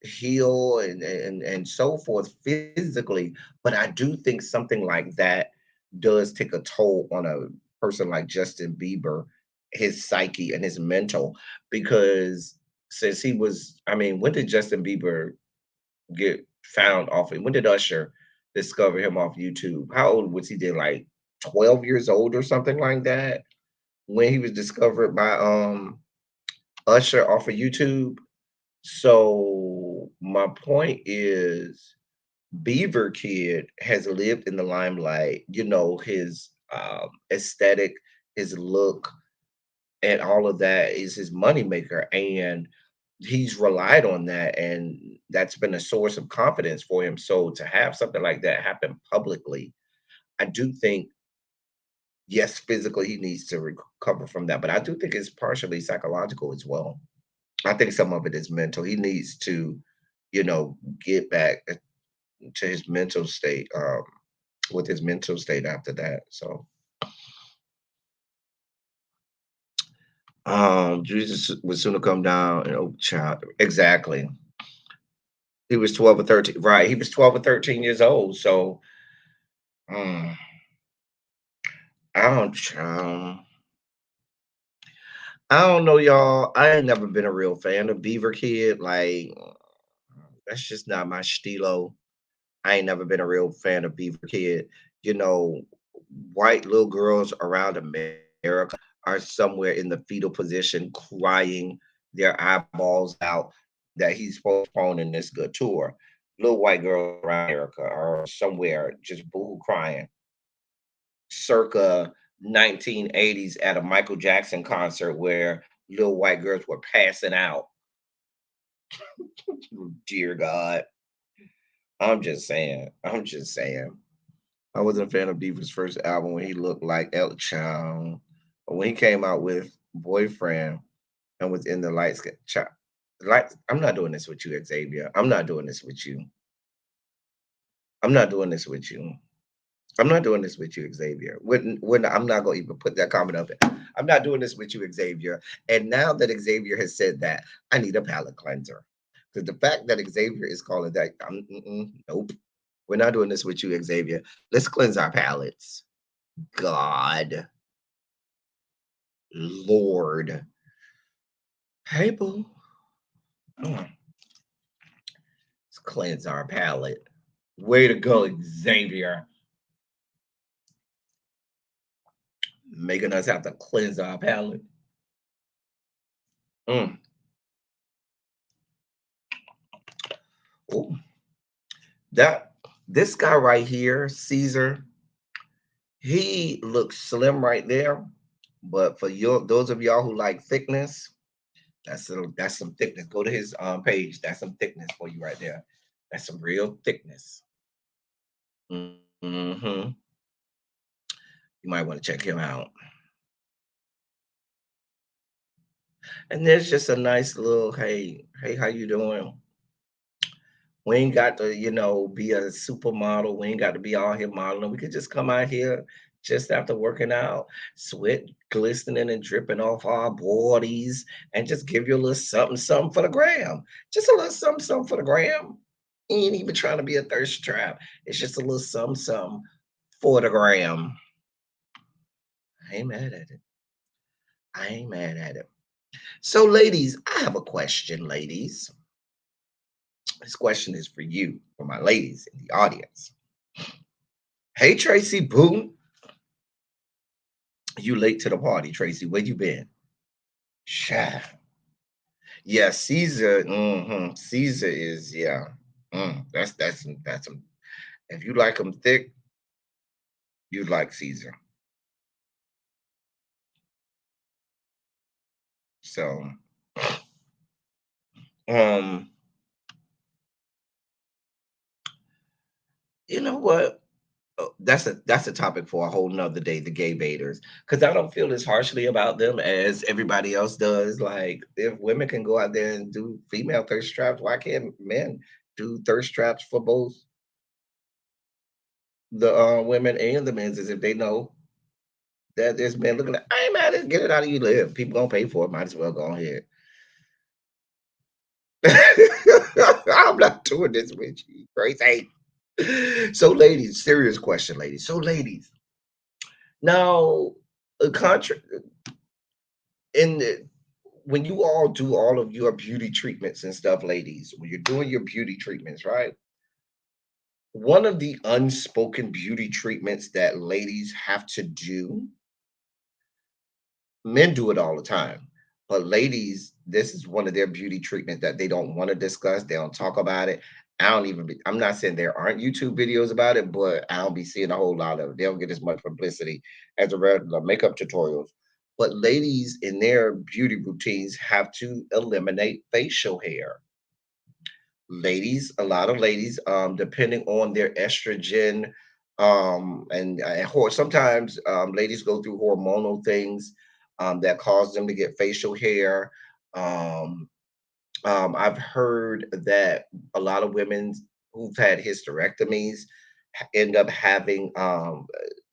heal and so forth physically, but I do think something like that does take a toll on a person like Justin Bieber, his psyche and his mental, because since he was, I mean, when did Justin Bieber get found off it? When did Usher discover him off YouTube? How old was he then? Like 12 years old or something like that? When he was discovered by Usher off of YouTube. So my point is Beaver Kid has lived in the limelight, his aesthetic, his look, and all of that is his moneymaker. And he's relied on that, and that's been a source of confidence for him. So to have something like that happen publicly, I do think, yes, physically he needs to recover from that, but I do think it's partially psychological as well. I think some of it is mental. He needs to, get back to his mental state, with his mental state after that. So, Jesus would sooner come down and oh child. Exactly. He was 12 or 13. Right. He was 12 or 13 years old. So, mm, I I don't know, y'all. I ain't never been a real fan of Beaver Kid. Like, that's just not my stilo. I ain't never been a real fan of Beaver Kid. You know, white little girls around America are somewhere in the fetal position, crying their eyeballs out that he's postponing this good tour. Little white girls around America are somewhere just boo crying, circa 1980s at a Michael Jackson concert where little white girls were passing out. Dear God. I'm just saying. I'm just saying. I wasn't a fan of Beaver's first album when he looked like El Child. But when he came out with Boyfriend and was in the lights. I'm not doing this with you, Xavier. I'm not doing this with you. I'm not doing this with you. I'm not doing this with you, Xavier. I'm not going to even put that comment up. I'm not doing this with you, Xavier. And now that Xavier has said that, I need a palate cleanser. Because the fact that Xavier is calling that, nope. We're not doing this with you, Xavier. Let's cleanse our palates. God. Lord. Hey, boo. Mm, let's cleanse our palate. Way to go, Xavier. Making us have to cleanse our palate. Mm. Ooh. This guy right here, Caesar, he looks slim right there. But for those of y'all who like thickness, that's some thickness. Go to his page. That's some thickness for you right there. That's some real thickness. Mm-hmm. You might want to check him out. And there's just a nice little hey, how you doing? We ain't got to, be a supermodel. We ain't got to be all here modeling. We could just come out here just after working out, sweat glistening and dripping off our bodies, and just give you a little something, something for the gram. Just a little something, something for the gram. Ain't even trying to be a thirst trap. It's just a little something, something for the gram. I ain't mad at it. I ain't mad at it. So, ladies, I have a question, ladies. This question is for you, for my ladies in the audience. Hey, Tracy Boone. You late to the party, Tracy. Where you been? Sha. Yeah, Caesar. Caesar is yeah. That's some. If you like them thick, you'd like Caesar. So, um, you know what? That's a topic for a whole nother day. The gay baiters, because I don't feel as harshly about them as everybody else does. Like, if women can go out there and do female thirst traps, why can't men do thirst traps for both the women and the men's? As if they know that there's men looking at, I ain't mad at it, get it out of you live. People gonna pay for it. Might as well go ahead. I'm not doing this with you, crazy. So, ladies, serious question, ladies. So, ladies, now, a contra in the, when you all do all of your beauty treatments and stuff, ladies, when you're doing your beauty treatments, right? One of the unspoken beauty treatments that ladies have to do, men do it all the time, but ladies, this is one of their beauty treatments that they don't want to discuss. They don't talk about it. I'm not saying there aren't YouTube videos about it, but I don't be seeing a whole lot of it. They don't get as much publicity as the regular makeup tutorials. But ladies in their beauty routines have to eliminate facial hair. Ladies, a lot of ladies, depending on their estrogen, sometimes ladies go through hormonal things that cause them to get facial hair. Um, I've heard that a lot of women who've had hysterectomies end up having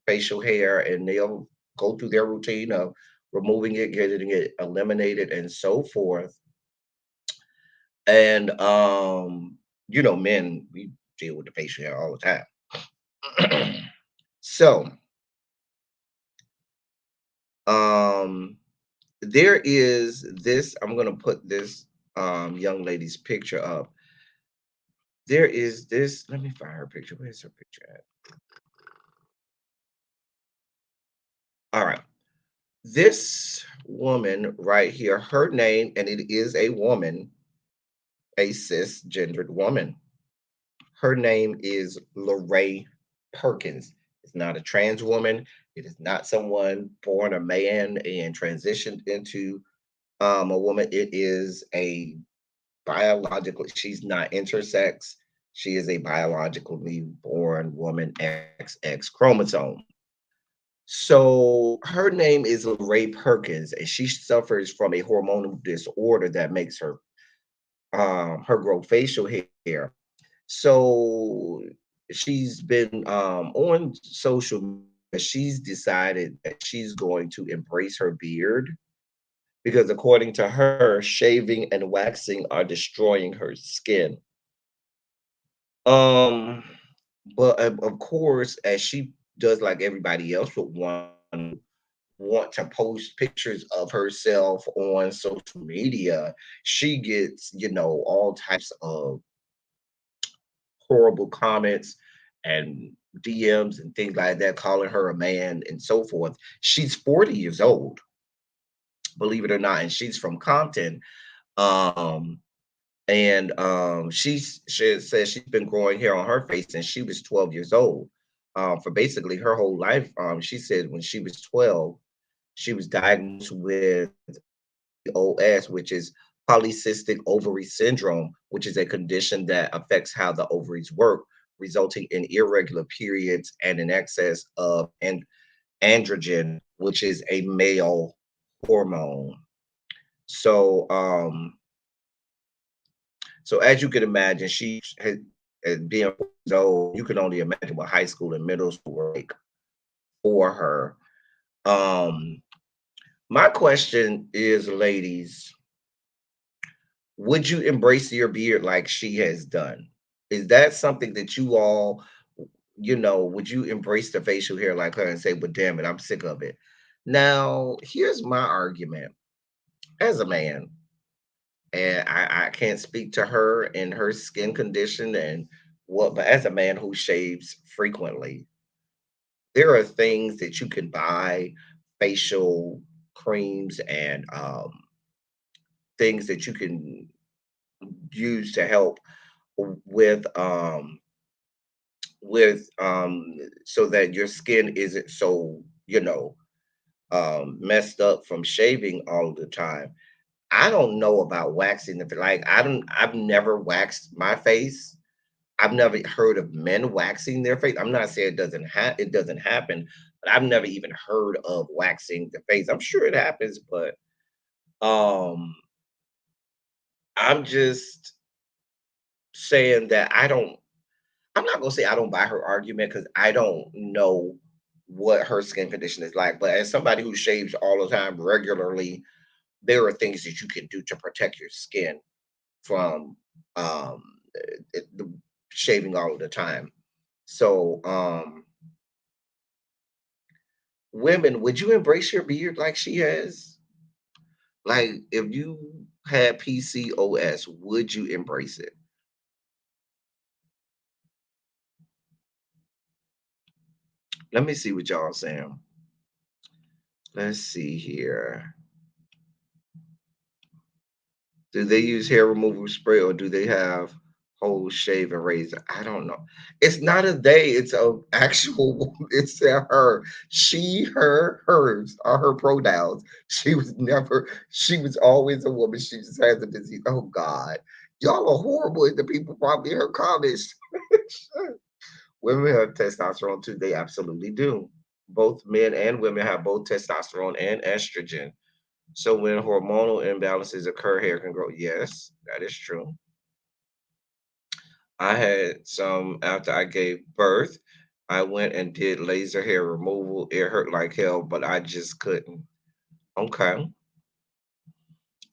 facial hair, and they'll go through their routine of removing it, getting it eliminated, and so forth. And men, we deal with the facial hair all the time. So, um, there is this. I'm gonna put this young lady's picture up. There is this. Let me find her picture. Where's her picture at? All right. This woman right here, her name, and it is a woman, a cisgendered woman. Her name is Lorraine Perkins. It's not a trans woman. It is not someone born a man and transitioned into a woman. It is a biologically, she's not intersex. She is a biologically born woman, XX chromosome. So her name is Lorraine Perkins, and she suffers from a hormonal disorder that makes her grow facial hair. So she's been on social media. She's decided that she's going to embrace her beard because, according to her, shaving and waxing are destroying her skin. Um, but of course, as she does, like everybody else would want to post pictures of herself on social media, she gets, all types of horrible comments and DMs and things like that, calling her a man and so forth. She's 40 years old, believe it or not, and she's from Compton. Um, and she says she's been growing hair on her face since she was 12 years old. For basically her whole life. She said when she was 12, she was diagnosed with POS, which is polycystic ovary syndrome, which is a condition that affects how the ovaries work, resulting in irregular periods and an excess of androgen, which is a male hormone. So, so as you can imagine, she had being 4 years old. You can only imagine what high school and middle school were like for her. Um, my question is, ladies, would you embrace your beard like she has done? Is that something that you all, would you embrace the facial hair like her and say, but damn it, I'm sick of it? Now, here's my argument as a man, and I can't speak to her and her skin condition and what, but as a man who shaves frequently, there are things that you can buy, facial creams and things that you can use to help with with so that your skin isn't so, messed up from shaving all the time. I don't know about waxing the like I've never waxed my face. I've never heard of men waxing their face. I'm not saying it doesn't happen, but I've never even heard of waxing the face. I'm sure it happens, but um I'm just saying that I'm not gonna say I don't buy her argument because I don't know what her skin condition is like. But as somebody who shaves all the time regularly, there are things that you can do to protect your skin from um the shaving all of the time. So women, would you embrace your beard like she has? Like if you had PCOS, would you embrace it? Let me see what y'all saying. Let's see here. Do they use hair removal spray or do they have whole shave and razor? I don't know. It's not a they, it's a actual it's a her. She, her, hers are her pronouns. She was always a woman. She just has a disease. Oh God. Y'all are horrible in the people probably in her comments. Women have testosterone too. They absolutely do. Both men and women have both testosterone and estrogen. So when hormonal imbalances occur, hair can grow. Yes, that is true. I had some after I gave birth. I went and did laser hair removal. It hurt like hell, but I just couldn't. Okay.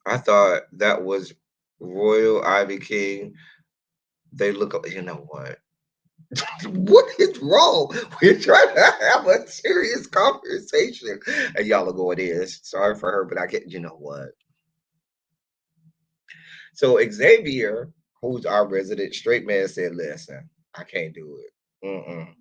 I thought that was Royal Ivy King. They look, you know what? What is wrong? We're trying to have a serious conversation. And y'all are going in. Sorry for her, but I get, you know what? So Xavier, who's our resident straight man, said, "Listen, I can't do it. Mm-mm."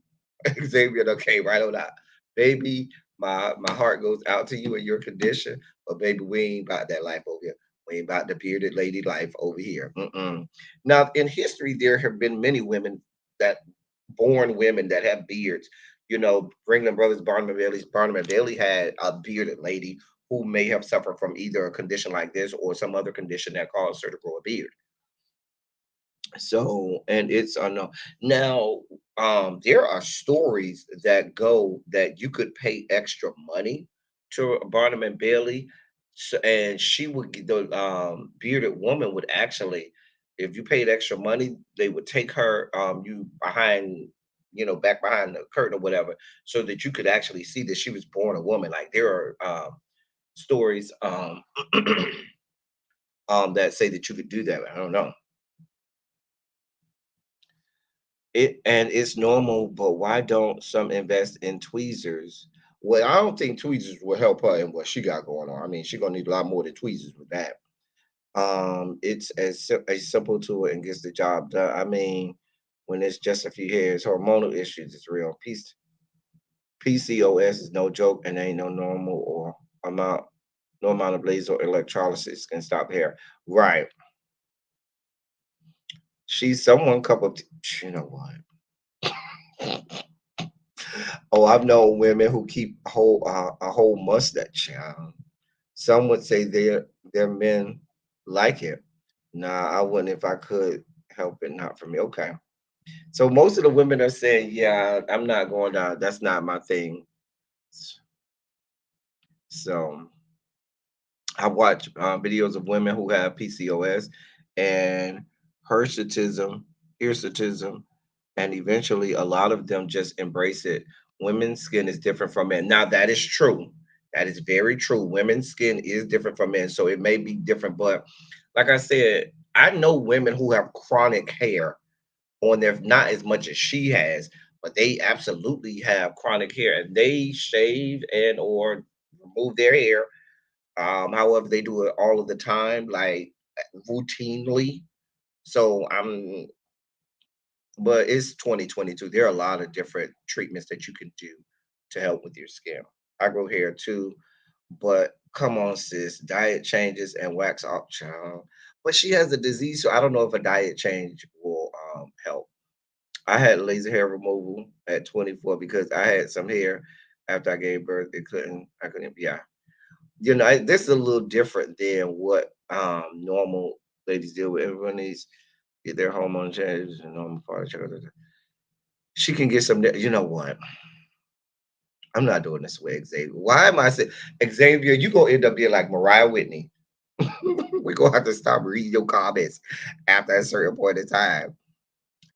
Xavier done came right on out. Baby, my heart goes out to you in your condition, but baby, we ain't about that life over here. We ain't about the bearded lady life over here. Mm-mm. Now, in history, there have been many women that born women that have beards. Brigham Brothers, Barnum and Bailey had a bearded lady who may have suffered from either a condition like this or some other condition that caused her to grow a beard. So, and it's unknown. Now, there are stories that go that you could pay extra money to Barnum and Bailey, and she would get the bearded woman would actually, if you paid extra money, they would take her you behind, back behind the curtain or whatever, so that you could actually see that she was born a woman. Like there are stories that say that you could do that. I don't know. It's normal, but why don't some invest in tweezers? Well, I don't think tweezers will help her in what she got going on. I mean, she's gonna need a lot more than tweezers with that. It's a simple tool and gets the job done. I mean, when it's just a few hairs, hormonal issues is real. PCOS is no joke, and ain't no normal or amount, no amount of laser or electrolysis can stop hair. Right? She's someone cup of. You know what? Oh, I've known women who keep a whole mustache. Some would say their men like it. Nah, I wouldn't if I could help it. Not for me. Okay. So most of the women are saying, yeah, I'm not going down. That's not my thing. So I watch videos of women who have PCOS and hirsutism, hirsutism, and eventually a lot of them just embrace it. Women's skin is different from men. Now that is true. That is very true. Women's skin is different from men, so it may be different. But like I said, I know women who have chronic hair on their not as much as she has, but they absolutely have chronic hair and they shave and or remove their hair. However, they do it all of the time, like routinely. So but it's 2022. There are a lot of different treatments that you can do to help with your skin. I grow hair too, but come on, sis, diet changes and wax off, child. But she has a disease, so I don't know if a diet change will help. I had laser hair removal at 24 because I had some hair after I gave birth. I couldn't, yeah. This is a little different than what normal ladies deal with. Everyone needs get their hormone changes and normal part. She can get some, you know what? I'm not doing this with Xavier. Why am I saying Xavier? You gonna end up being like Mariah Whitney. We're gonna have to stop reading your comments after a certain point in time.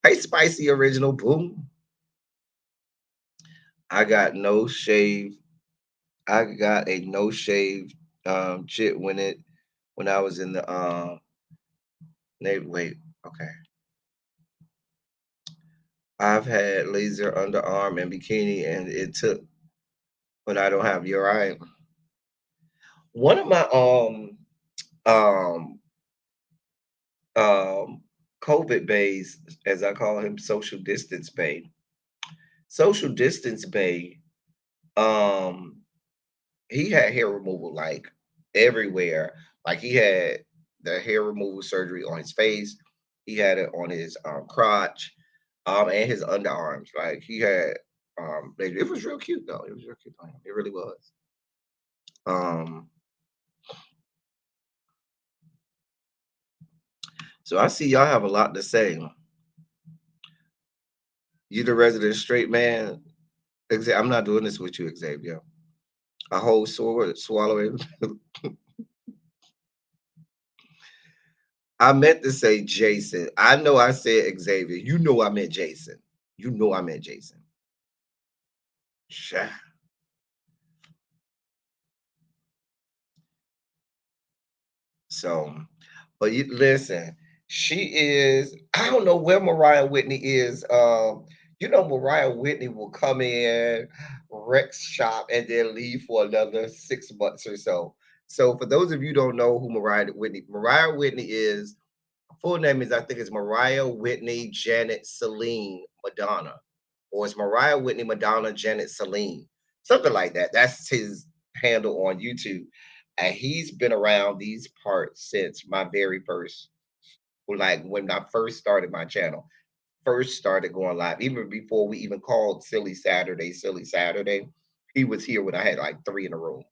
Hey, spicy original boom. I got no shave. I got a no shave chit when I was in the Navy. Wait, okay. I've had laser underarm and bikini, and it took, but I don't have. You're right. One of my um um COVID bays, as I call him, social distance bay. Social distance bay. Um, he had hair removal like everywhere. Like he had the hair removal surgery on his face. He had it on his crotch, and his underarms. Like he had it was real cute though. It was real cute on him. It really was. Um, so I see y'all have a lot to say. You the resident straight man. I'm not doing this with you, Xavier. A whole sword swallowing. I meant to say Jason. I know I said Xavier. You know I meant Jason. You know I meant Jason. Sha. So, but you listen, she is. I don't know where Mariah Whitney is. Mariah Whitney will come in, wreck shop, and then leave for another 6 months or so. So, for those of you who don't know who Mariah Whitney is. Full name is I think it's Mariah Whitney Janet Celine Madonna, or it's Mariah Whitney Madonna Janet Celine, something like that. That's his handle on YouTube, and he's been around these parts since my very first, like when I first started my channel, first started going live, even before we even called Silly Saturday, Silly Saturday. He was here when I had like three in a room,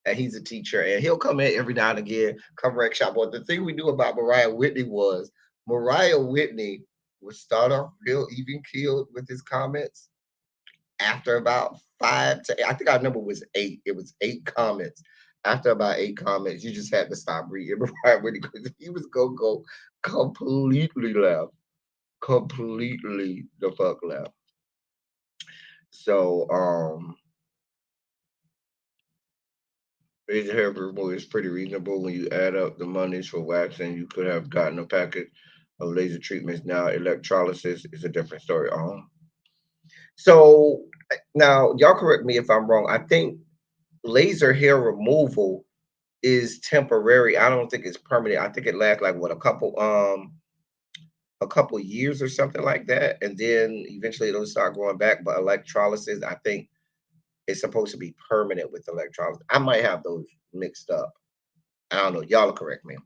and he's a teacher, and he'll come in every now and again, come wreck shop. But the thing we knew about Mariah Whitney was Mariah Whitney would start off real even keeled with his comments. After about I think our number was eight. It was 8 comments. After about 8 comments, you just had to stop reading Mariah Whitney because he was gonna go completely left, completely the fuck left. So Laser hair removal is pretty reasonable when you add up the monies for waxing. You could have gotten a package of laser treatments. Now electrolysis is a different story. So now y'all correct me if I'm wrong. I think laser hair removal is temporary. I don't think it's permanent. I think it lasts like what a couple years or something like that, and then eventually it'll start growing back. But electrolysis, I think, is supposed to be permanent with electrolysis. I might have those mixed up. I don't know. Y'all correct me.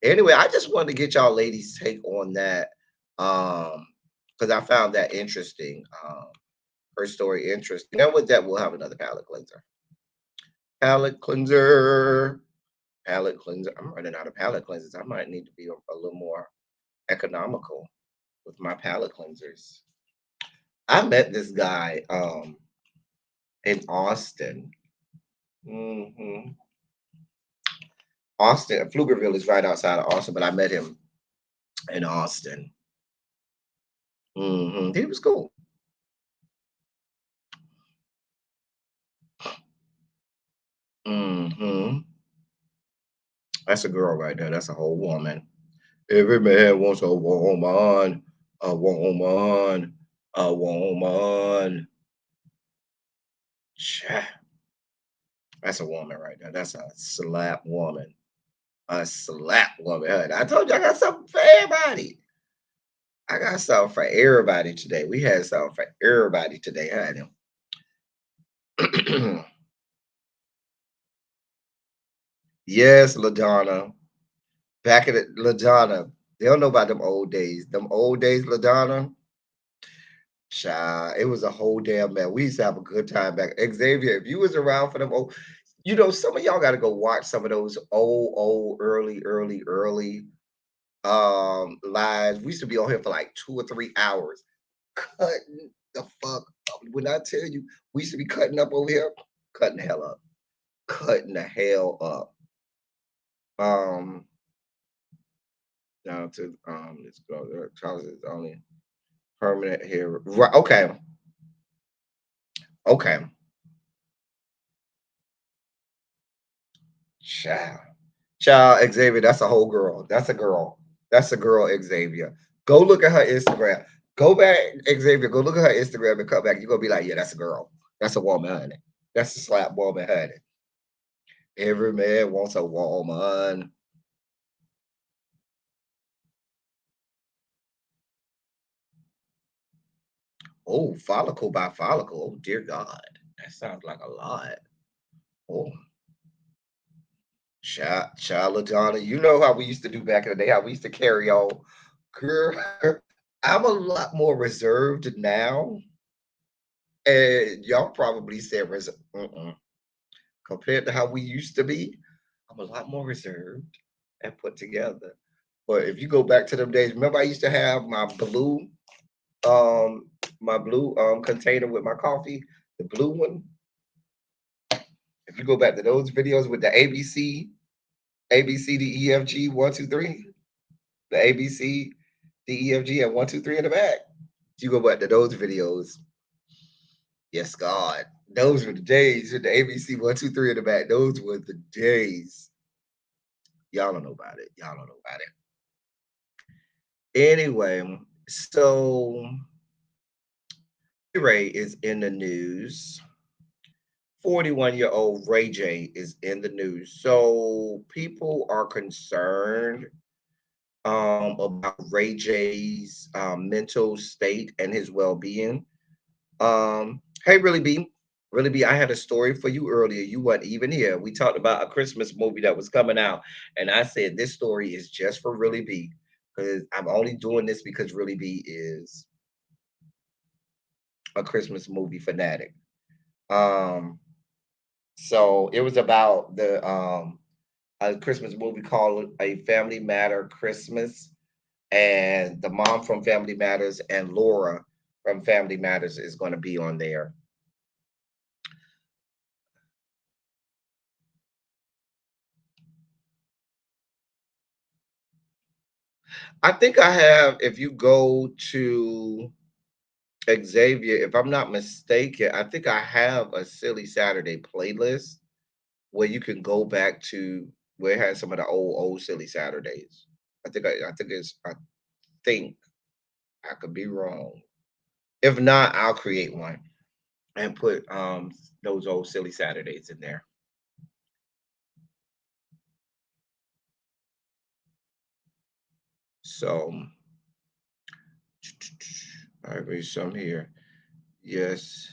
Anyway, I just wanted to get y'all ladies' take on that. Because I found that interesting. Her story interesting. And with that, we'll have another palate cleanser. Palate cleanser. Palate cleanser. I'm running out of palate cleansers. I might need to be a little more economical with my palate cleansers. I met this guy in Austin. Austin, Pflugerville is right outside of Austin, but I met him in Austin. He was cool. That's a girl right there. That's a whole woman. Every man wants a woman, a woman, a woman. That's a woman right there. That's a slap woman. A slap woman. I told you I got something for everybody. I got something for everybody today. We had something for everybody today, honey. Yes, LaDonna. Back in the LaDonna. They don't know about them old days. Them old days, LaDonna. Child, it was a whole damn man. We used to have a good time back. Xavier, if you was around for them old, some of y'all got to go watch some of those old, early lives. We used to be on here for like 2 or 3 hours, cutting the fuck up. When I tell you, we used to be cutting up over here, cutting the hell up, cutting the hell up. Um, down to let's go. Charles is only permanent here. Right? Okay, okay. Child. Child Xavier, that's a whole girl. That's a girl. That's a girl, Xavier. Go look at her Instagram. Go back, Xavier. Go look at her Instagram and come back. You're gonna be like, yeah, that's a girl. That's a woman, honey. That's a slap woman, honey. Every man wants a woman. Oh, follicle by follicle. Oh, dear God. That sounds like a lot. Oh, child Ladonna. You know how we used to do back in the day, how we used to carry on. Girl, I'm a lot more reserved now. And y'all probably said compared to how we used to be, I'm a lot more reserved and put together. But if you go back to them days, remember I used to have um my blue container with my coffee, the blue one. If you go back to those videos with the ABC, D, E, F, G, 1, 2, 3, the ABC, D, E, F, G, and 1, 2, 3 in the back. If you go back to those videos, yes, God. Those were the days with the ABC 1, 2, 3 in the back. Those were the days. Y'all don't know about it. Y'all don't know about it. Anyway, so Ray is in the news. 41-year-old Ray J is in the news. So people are concerned about Ray J's mental state and his well-being. Hey, really be. I had a story for you earlier. You weren't even here. We talked about a Christmas movie that was coming out, and I said this story is just for really be because I'm only doing this because really be is a Christmas movie fanatic. Um, so it was about the a Christmas movie called A Family Matter Christmas, and the mom from Family Matters and Laura from Family Matters is going to be on there. I think I have, if you go to Xavier, if I'm not mistaken, I think I have a Silly Saturday playlist where you can go back to where it has some of the old Silly Saturdays. I think I could be wrong. If not, I'll create one and put those old Silly Saturdays in there. So I read some here. Yes.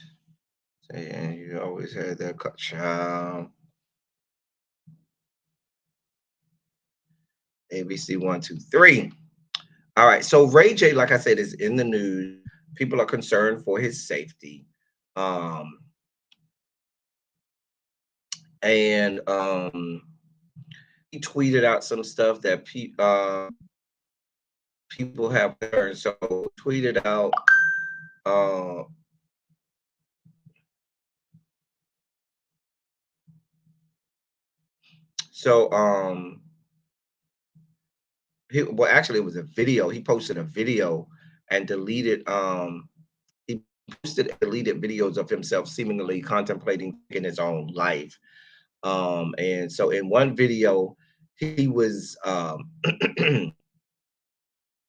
And you always had that child. ABC 1, 2, 3. All right. So Ray J, like I said, is in the news. People are concerned for his safety. Um, and he tweeted out some stuff that people have heard. So tweeted out uh, so well, actually it was a video. He posted a video and deleted he posted and deleted videos of himself seemingly contemplating taking his own life. And so in one video, he was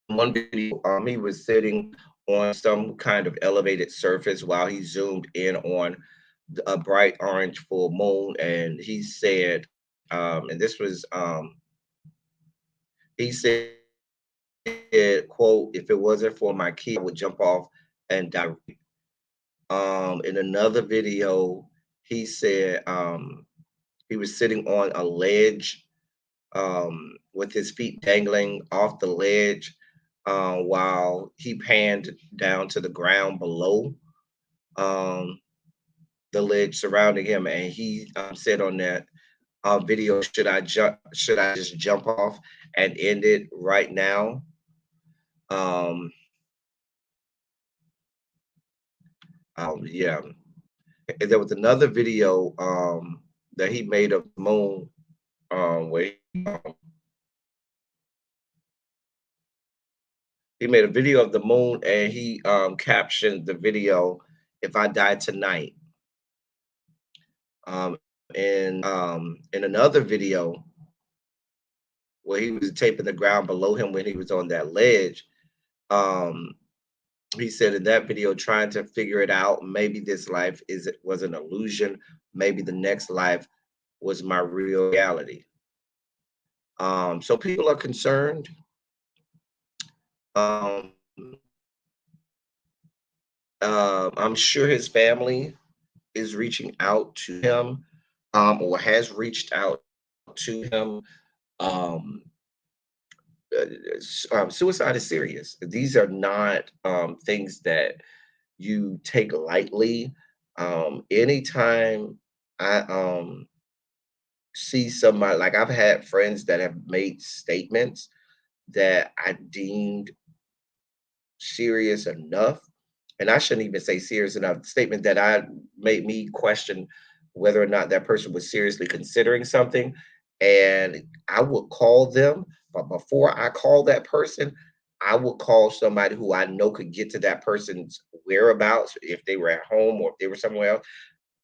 one video, he was sitting on some kind of elevated surface while he zoomed in on a bright orange full moon, and he said, and this was, he said, "quote If it wasn't for my kid, I would jump off and die." In another video, he said he was sitting on a ledge with his feet dangling off the ledge while he panned down to the ground below um, the ledge surrounding him, and he said on that video, "Should I jump? Should I just jump off and end it right now?" Um, yeah. And there was another video that he made of the moon, where he made a video of the moon, and he captioned the video, "If I die tonight." In another video where he was taping the ground below him when he was on that ledge, um, he said in that video, trying to figure it out. Maybe this life was an illusion. Maybe the next life was my real reality. So people are concerned. Um, I'm sure his family is reaching out to him, or has reached out to him. Um, Suicide is serious. These are not things that you take lightly. Anytime I see somebody, like I've had friends that have made statements that I deemed serious enough, and I shouldn't even say serious enough, statement that I made me question whether or not that person was seriously considering something. And I would call them, but before I call that person, I would call somebody who I know could get to that person's whereabouts if they were at home or if they were somewhere else.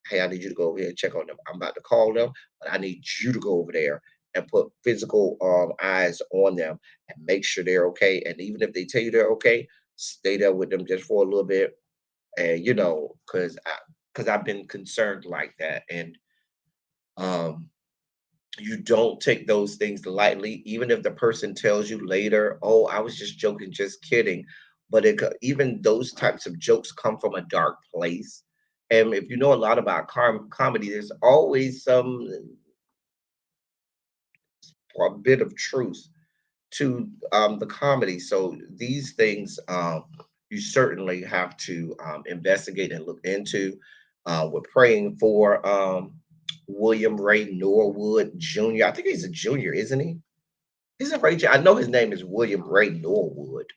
Hey, I need you to go over here and check on them. I'm about to call them, but I need you to go over there and put physical eyes on them and make sure they're okay. And even if they tell you they're okay, stay there with them just for a little bit. And because I've been concerned like that. And um you don't take those things lightly, even if the person tells you later, "Oh, I was just joking, just kidding." But even those types of jokes come from a dark place. And if you know a lot about comedy, there's always a bit of truth to the comedy. So these things you certainly have to investigate and look into. We're praying for William Ray Norwood Jr. I think he's a junior, isn't he? He's a Ray. I know his name is William Ray Norwood.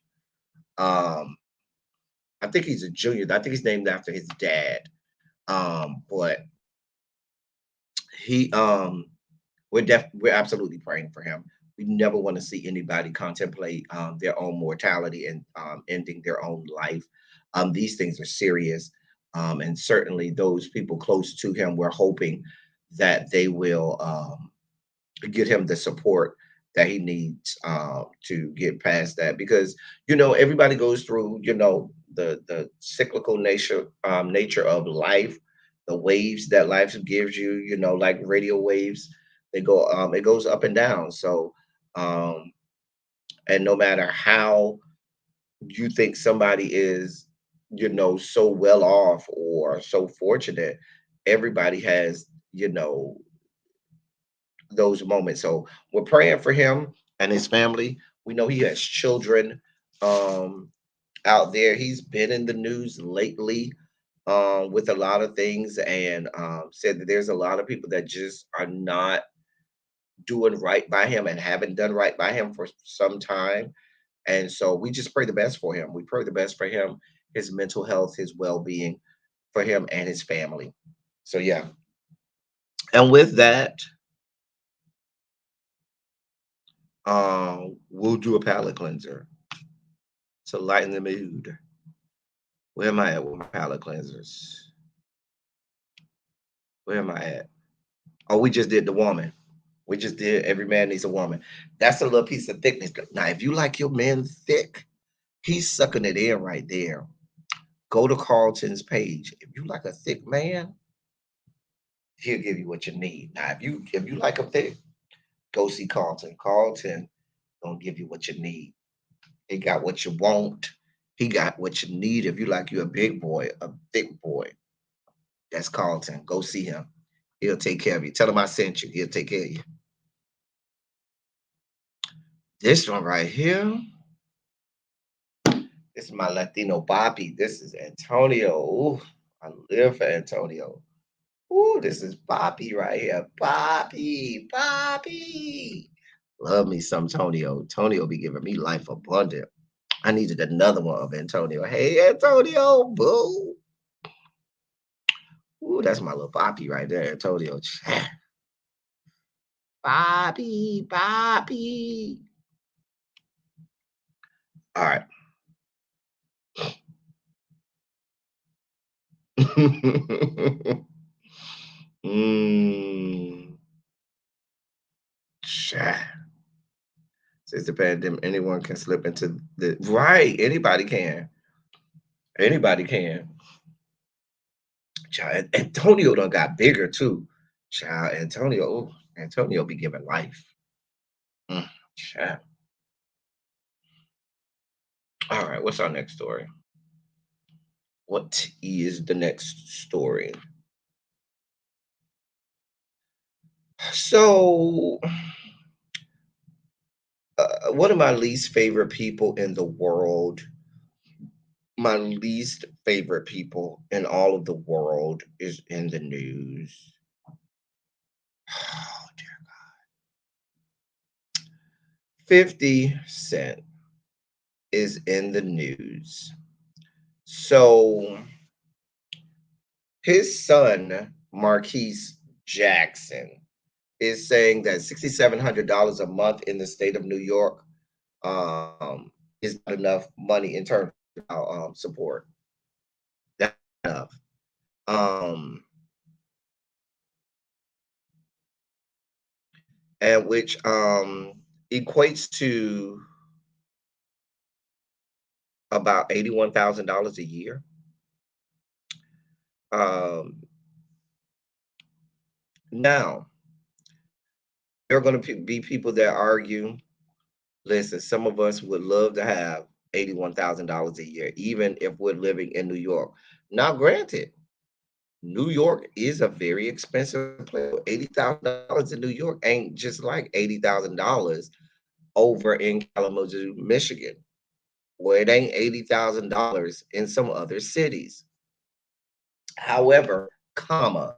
Um, I think he's a junior. I think he's named after his dad. But he we're absolutely praying for him. We never want to see anybody contemplate their own mortality and ending their own life. These things are serious, and certainly those people close to him, we're hoping that they will get him the support that he needs to get past that. Because everybody goes through the cyclical nature of life, the waves that life gives you, like radio waves. They go it goes up and down. So um and no matter how you think somebody is so well off or so fortunate, everybody has those moments. So we're praying for him and his family. We know he has children um out there. He's been in the news lately with a lot of things, and said that there's a lot of people that just are not doing right by him and haven't done right by him for some time. And so we just pray the best for him. We pray the best for him, his mental health, his well-being, for him and his family. So yeah. And with that, we'll do a palate cleanser to lighten the mood. Where am I at with my palate cleansers? Where am I at? Oh, we just did the woman. We just did every man needs a woman. That's a little piece of thickness. Now, if you like your men thick, he's sucking it in right there. Go to Carlton's page. If you like a thick man, he'll give you what you need. Now, if you like him thick, go see Carlton. Carlton gonna give you what you need. He got what you want. He got what you need. If you like you a big boy, a thick boy, That's Carlton. Go see him. He'll take care of you. Tell him I sent you. He'll take care of you. This one right here. This is my Latino Bobby. This is Antonio. Ooh, I live for Antonio. Ooh, this is Bobby right here. Bobby, Bobby. Love me some Antonio. Antonio be giving me life abundant. I needed another one of Antonio. Hey, Antonio, boo. Ooh, that's my little Bobby right there, Antonio. Bobby, Bobby. All right. mm, Since the pandemic, anyone can slip into the right. Anybody can. Anybody can. Child, Antonio done got bigger too. Child, Antonio, Antonio be giving life. Child. All right, what's our next story? What is the next story? So, one of my least favorite people in the world, my least favorite people in all of the world is in the news. Oh, dear God. 50 Cent is in the news. So, his son, Marquise Jackson, is saying that $6,700 a month in the state of New York is not enough money in terms of support. That's enough. Um, and which equates to about $81,000 a year. Um, Now, there are going to be people that argue. Listen, some of us would love to have $81,000 a year, even if we're living in New York. Now, granted, New York is a very expensive place. $80,000 in New York ain't just like $80,000 over in Kalamazoo, Michigan, where it ain't $80,000 in some other cities. However, comma,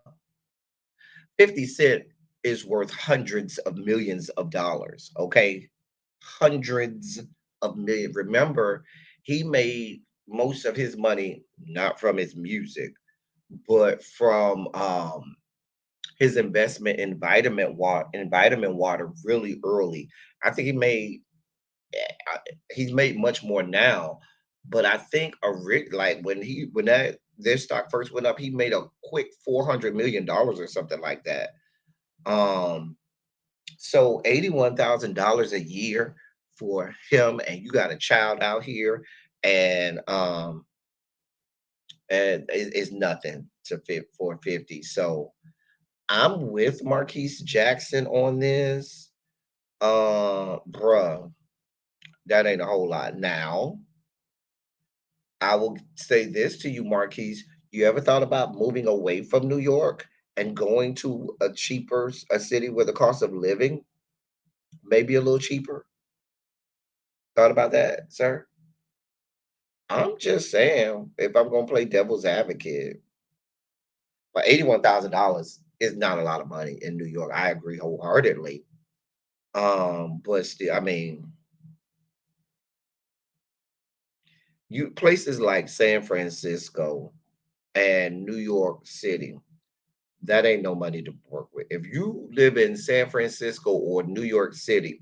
50 Cent is worth hundreds of millions of dollars. Okay, hundreds of millions. Remember, he made most of his money not from his music, but from his investment in vitamin water really early. I think he's made much more now, but I think like when that their stock first went up, he made a quick $400 million or something like that. Um, so $81,000 a year for him, and you got a child out here, and is nothing to fit for 50. So I'm with Marquise Jackson on this. Bruh, that ain't a whole lot. Now, I will say this to you, Marquise. You ever thought about moving away from New York and going to a city where the cost of living may be a little cheaper? Thought about that, sir? I'm just saying, if I'm gonna play devil's advocate, but $81,000 is not a lot of money in New York. I agree wholeheartedly. But still, I mean, you places like San Francisco and New York City, that ain't no money to work with. If you live in San Francisco or New York City,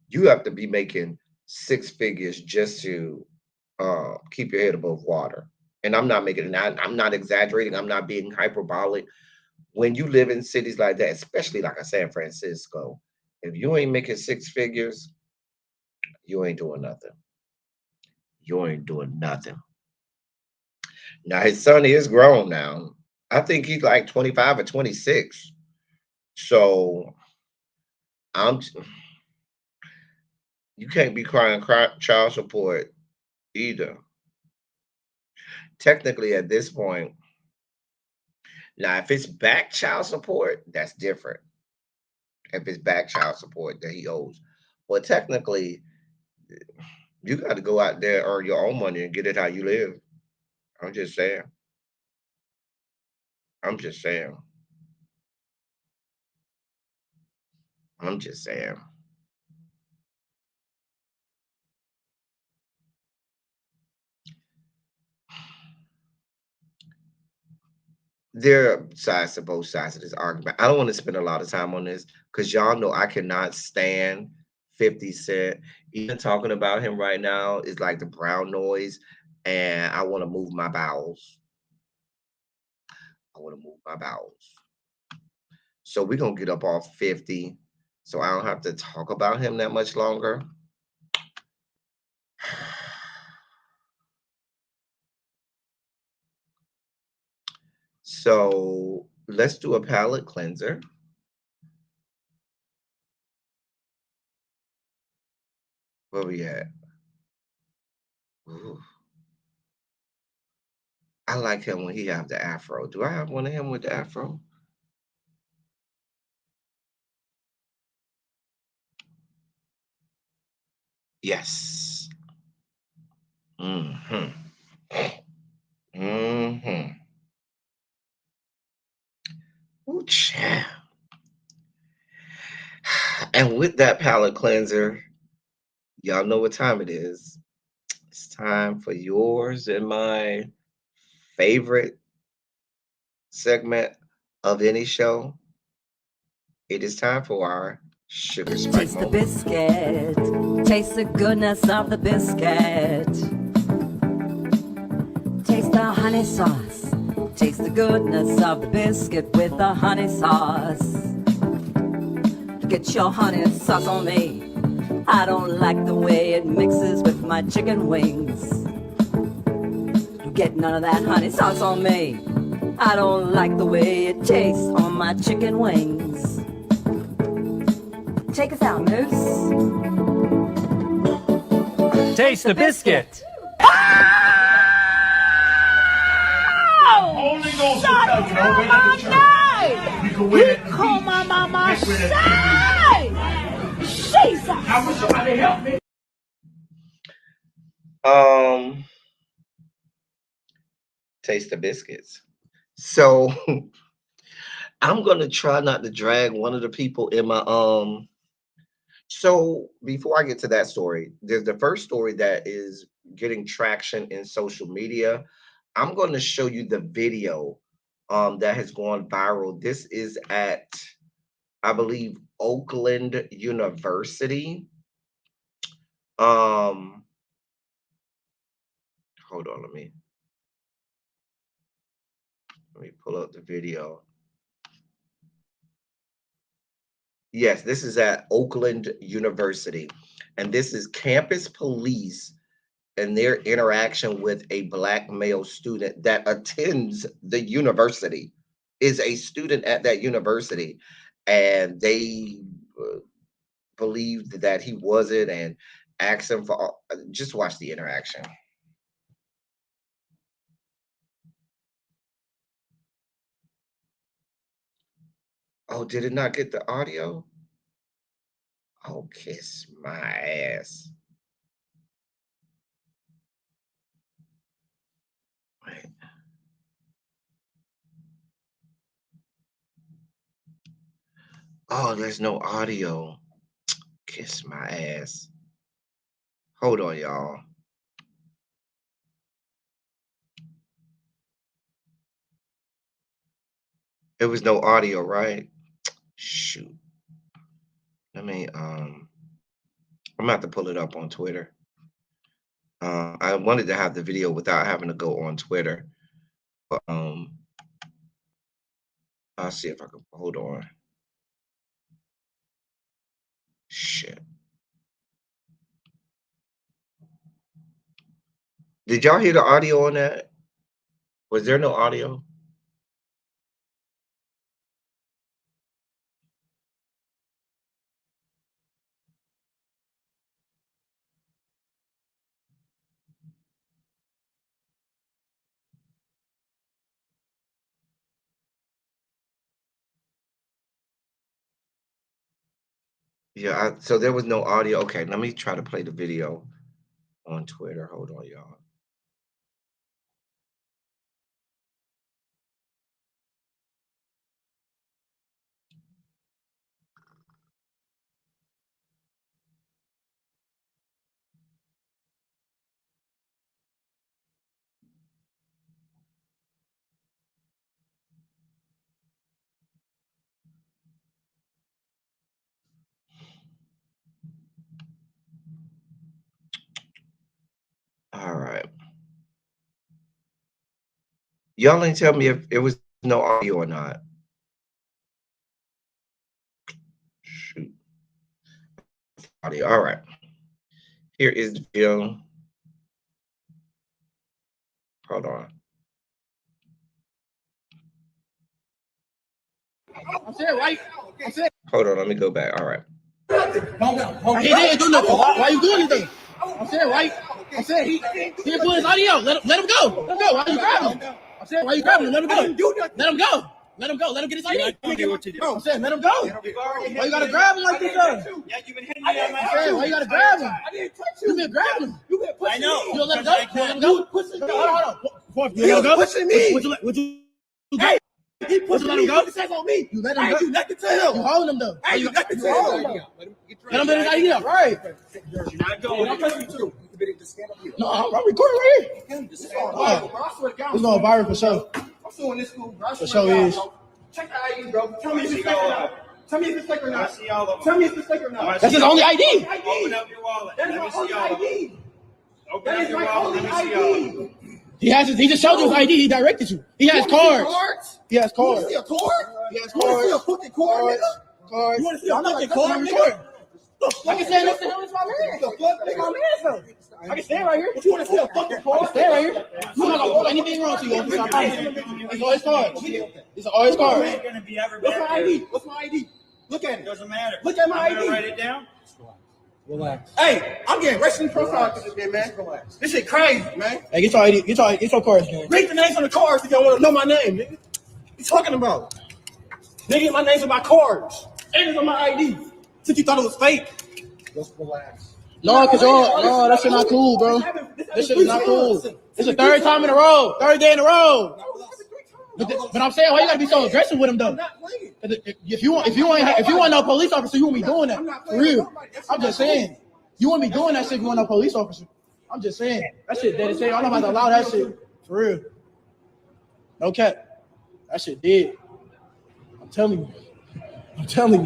you have to be making six figures just to keep your head above water. And I'm not exaggerating. I'm not being hyperbolic. When you live in cities like that, especially like a San Francisco, if you ain't making six figures, you ain't doing nothing. You ain't doing nothing. Now his son is grown now. I think he's like 25 or 26. So I'm you can't be crying child support either. Technically, at this point, Now, if it's back child support, that's different. If it's back child support that he owes, but technically, you got to go out there earn your own money and get it how you live. I'm just saying. I'm just saying. I'm just saying. There are sides to both sides of this argument. I don't want to spend a lot of time on this because y'all know I cannot stand 50 Cent. Even talking about him right now is like the brown noise, and I want to move my bowels. I want to move my bowels. So we're going to get up off 50 so I don't have to talk about him that much longer. So let's do a palate cleanser. Where we at? Ooh. I like him when he have the afro. Do I have one of him with the afro? Yes. Mm-hmm. Mm-hmm. Ooh, child. And with that palate cleanser, y'all know what time it is. It's time for yours and my favorite segment of any show. It is time for our sugar spike Taste the moment. biscuit. Taste the goodness of the biscuit. Taste the honey sauce. Taste the goodness of the biscuit with the honey sauce. Get your honey sauce on me. I don't like the way it mixes with my chicken wings. Get none of that honey sauce on me. I don't like the way it tastes on my chicken wings. Take us out, Moose. Taste the biscuit. Holy Ghost will tell you, don't wait at the church. You can win it. Come on, mama, Jesus. I wish somebody help me. Taste the biscuits. So I'm gonna try not to drag one of the people in my So before I get to that story, there's the first story that is getting traction in social media. I'm going to show you the video that has gone viral. This is at, I believe, Oakland University. Um, hold on, let me pull up the video. Yes, this is at Oakland University, and this is campus police and their interaction with a black male student that attends the university, is a student at that university, and they believed that he wasn't and asked him for just watch the interaction. Oh, did it not get the audio? Oh, kiss my ass. Wait. Oh, there's no audio. Kiss my ass. Hold on, y'all. There was no audio, right? Shoot. Let me I'm gonna have to pull it up on Twitter. I wanted to have the video without having to go on Twitter, but I'll see if I can hold on. Shit. Did y'all hear the audio on that? Was there no audio? Yeah, so there was no audio. Okay, let me try to play the video on Twitter. Hold on, y'all. All right. Y'all ain't tell me if it was no audio or not. Shoot. Audio. All right. Here is the video. Hold on. I'm saying, right? I'm saying. Hold on. Let me go back. All right. He didn't do nothing. Why you doing anything? I'm saying, right? I'm saying he didn't put his audio. Let him go. Let him go. Why you grabbing him? I'm saying, why you grabbing him? Let him go. Let him go. Let him go. Let him get his ID. I'm saying, let him go. Why you gotta grab him like this? Yeah, you've been hitting me on my I'm saying, why you gotta grab him? I didn't touch You been grabbing him. You been pushing me. You don't let him go. You let him go. Hold on. You let him go. Pushing me. Would you? Hey, he pushing let him me. go? Put the on me. You let I him ain't go. do nothing to him. You holding him though. I ain't do nothing to him. Let him get his ID up. Right. I'm pushing you too. No, I'm recording right here. It's going viral for sure. I'm suing this school, bro. For sure is. Check the ID, bro. Tell me if it's fake or not. Tell me if it's fake or not. Tell me if it's fake or not. That's his only ID. Open up your wallet. That is my only ID. Open up your wallet. Let me see all of it. He just showed you his ID. He directed you. He has cards. He has You want cards. to see a card? He has You want to see a cards. fucking card, nigga? Cards. You want to see a fucking card, nigga? I can stand next to him. It's my man. It's my man, sir. I can stand right here. But you want to see a fucking I can card? stand right here. You not gonna do anything wrong to you, officer. I promise. These are all his cards. These are all his cards. Ain't gonna be ever What's my ID? What's my ID? Look at it. Doesn't matter. Look at my I'm gonna ID. write it down. Relax. Hey, I'm getting racially profiled to this day, man. Relax. This shit crazy, man. Hey, get your ID. Get your cards, man. Read the names on the cards if y'all want to know my name, nigga. What you talking about? Nigga, my name's on my cards. And it's on my ID. Since you thought it was fake. Just relax. No, that shit not cool, bro. This shit is not cool. It's the third time in a row. Third day in a row. But I'm saying, why you gotta be so aggressive with him though? If you want no police officer, you won't be doing that. For real. I'm just saying. You won't be doing that shit if you want no police officer. I'm just saying. That shit dead as hell. I'm not about to allow that shit. For real. No cap. That shit dead. I'm telling you.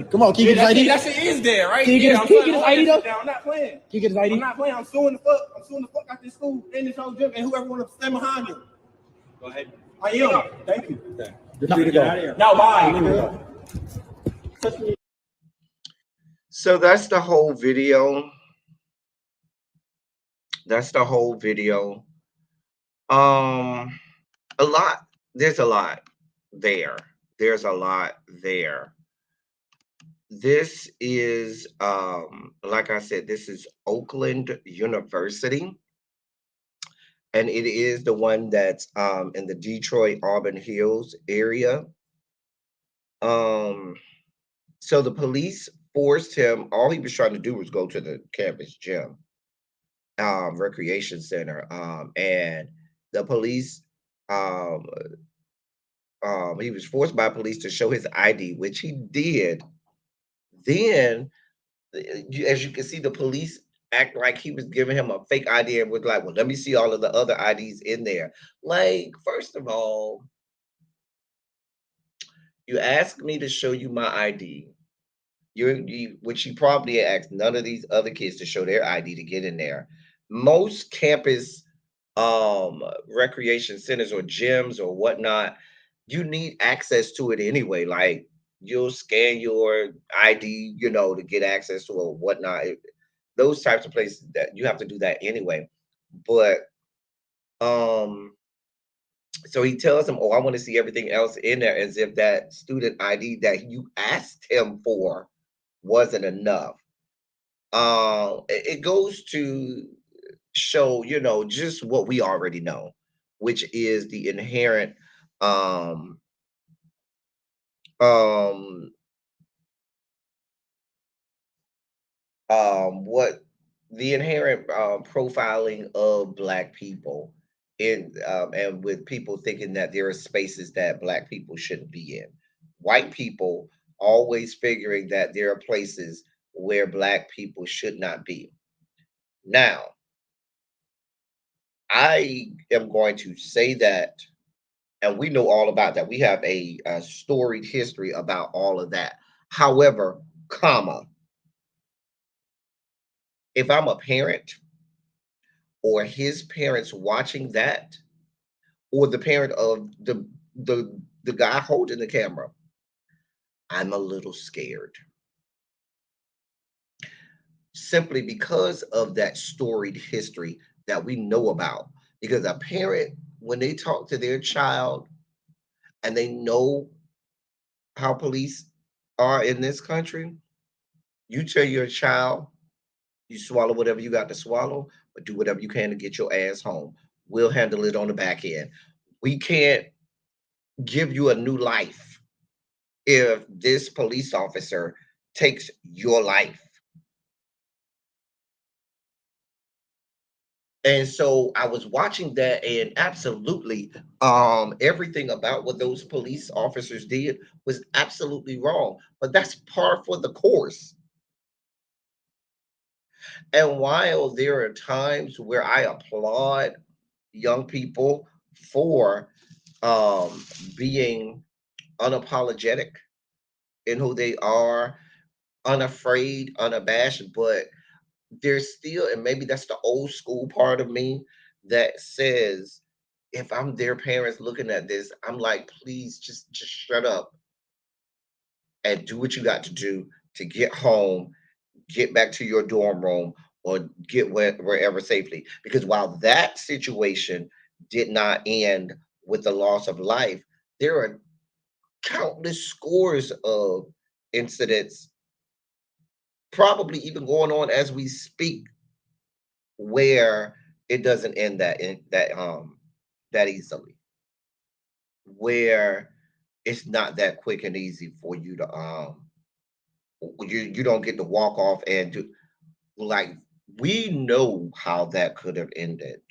Come on, can you get his ID? That shit is there, right? Can you get his ID though? I'm not playing. Can you get his ID? I'm not playing. I'm suing the fuck out this school and this whole gym and whoever want to stand behind him. Go ahead. I am. Thank you. Okay. You're free to go. Now, bye. So that's the whole video. A lot. There's a lot there. This is like I said, this is Oakland University. And it is the one that's in the Detroit Auburn Hills area. So the police forced him. All he was trying to do was go to the campus gym, recreation center, and the police. He was forced by police to show his ID, which he did. Then, as you can see, the police act like he was giving him a fake ID and was like, "Well, let me see all of the other IDs in there." Like, first of all, you asked me to show you my ID. Which you probably asked none of these other kids to show their ID to get in there. Most campus recreation centers or gyms or whatnot, you need access to it anyway. Like you'll scan your ID, to get access to it or whatnot. Those types of places that you have to do that anyway. But so he tells him, "Oh, I want to see everything else in there," as if that student ID that you asked him for wasn't enough. It goes to show, just what we already know, which is the inherent um what the inherent profiling of Black people in and with people thinking that there are spaces that Black people shouldn't be in. White people always figuring that there are places where Black people should not be. Now, I am going to say that, and we know all about that. We have a storied history about all of that. However, comma, if I'm a parent or his parents watching that, or the parent of the guy holding the camera, I'm a little scared simply because of that storied history that we know about. Because a parent, when they talk to their child and they know how police are in this country, you tell your child, you swallow whatever you got to swallow, but do whatever you can to get your ass home. We'll handle it on the back end. We can't give you a new life if this police officer takes your life. And so I was watching that, and absolutely everything about what those police officers did was absolutely wrong, but that's par for the course. And while there are times where I applaud young people for um being unapologetic in who they are, unafraid, unabashed, but there's still, and maybe that's the old school part of me that says, if I'm their parents looking at this, I'm like, please just shut up and do what you got to do to get home, get back to your dorm room, or get wherever safely. Because while that situation did not end with the loss of life, there are countless scores of incidents, probably even going on as we speak, where it doesn't end that easily, where it's not that quick and easy for you to you don't get to walk off and do, like, we know how that could have ended.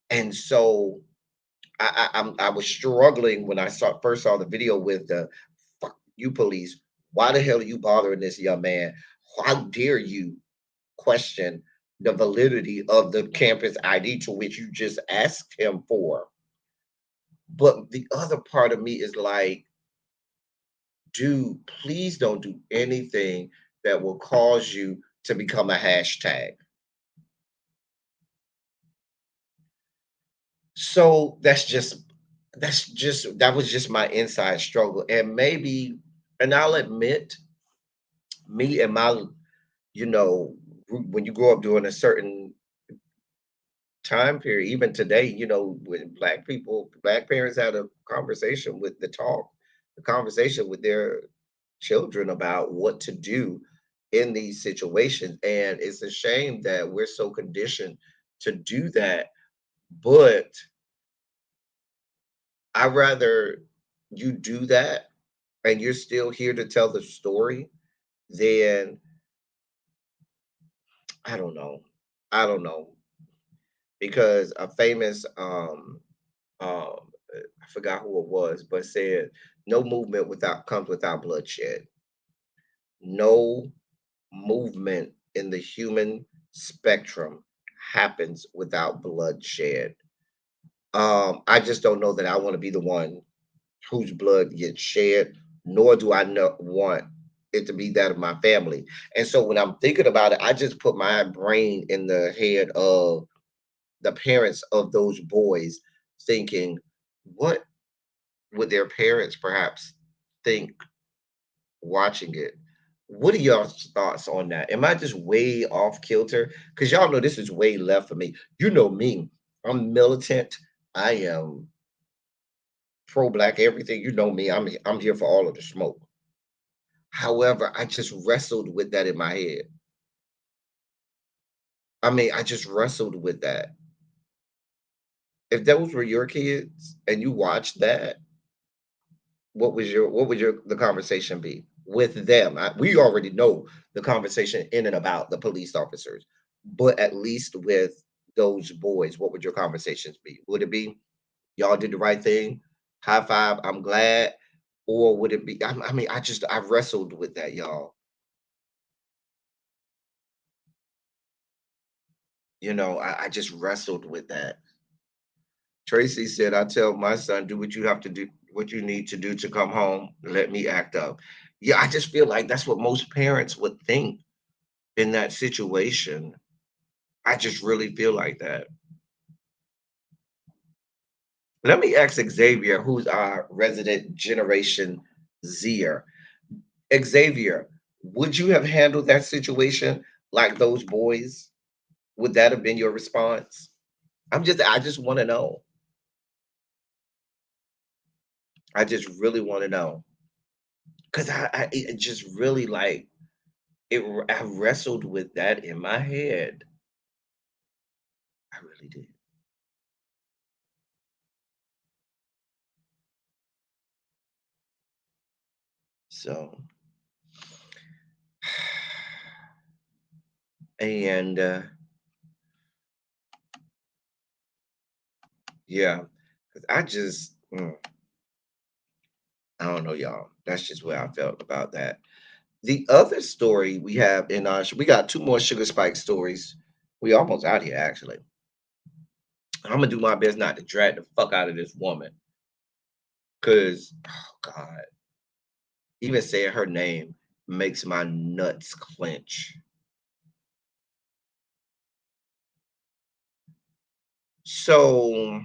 And so I was struggling when I first saw the video with the fuck you police. Why the hell are you bothering this young man? How dare you question the validity of the campus ID to which you just asked him for? But the other part of me is like, dude, please don't do anything that will cause you to become a hashtag. So that was just my inside struggle. And maybe, and I'll admit, me and my, you know, when you grow up during a certain time period, even today, when Black parents had a conversation with the conversation with their children about what to do in these situations. And it's a shame that we're so conditioned to do that. But I rather you do that and you're still here to tell the story than, I don't know. I don't know. Because a famous I forgot who it was, but said no movement without comes without bloodshed. No movement in the human spectrum happens without bloodshed. I just don't know that I want to be the one whose blood gets shed, nor do I want it to be that of my family. And so when I'm thinking about it, I just put my brain in the head of the parents of those boys, thinking, what would their parents perhaps think watching it? What are y'all's thoughts on that? Am I just way off kilter? Because y'all know this is way left for me. You know me. I'm militant. I am pro-black everything. You know me. I'm here for all of the smoke. However, I just wrestled with that in my head. I mean, I just wrestled with that. If those were your kids and you watched that, what would your the conversation be? with them. We already know the conversation in and about the police officers, but at least with those boys, what would your conversations be? Would it be y'all did the right thing, high five, I'm glad, or would it be? I mean, I wrestled with that, y'all. I just wrestled with that. Tracy said, I tell my son, do what you have to do, what you need to do to come home. Let me act up. Yeah, I just feel like that's what most parents would think in that situation. I just really feel like that. Let me ask Xavier, who's our resident Generation Zer. Xavier, would you have handled that situation like those boys? Would that have been your response? I just want to know. I just really want to know. Because it just really like, I wrestled with that in my head. I really did. So, and yeah, 'cause I don't know, y'all. That's just where I felt about that. The other story we have in we got two more sugar spike stories. We almost out here, actually. I'm gonna do my best not to drag the fuck out of this woman, cause oh God, even saying her name makes my nuts clench. So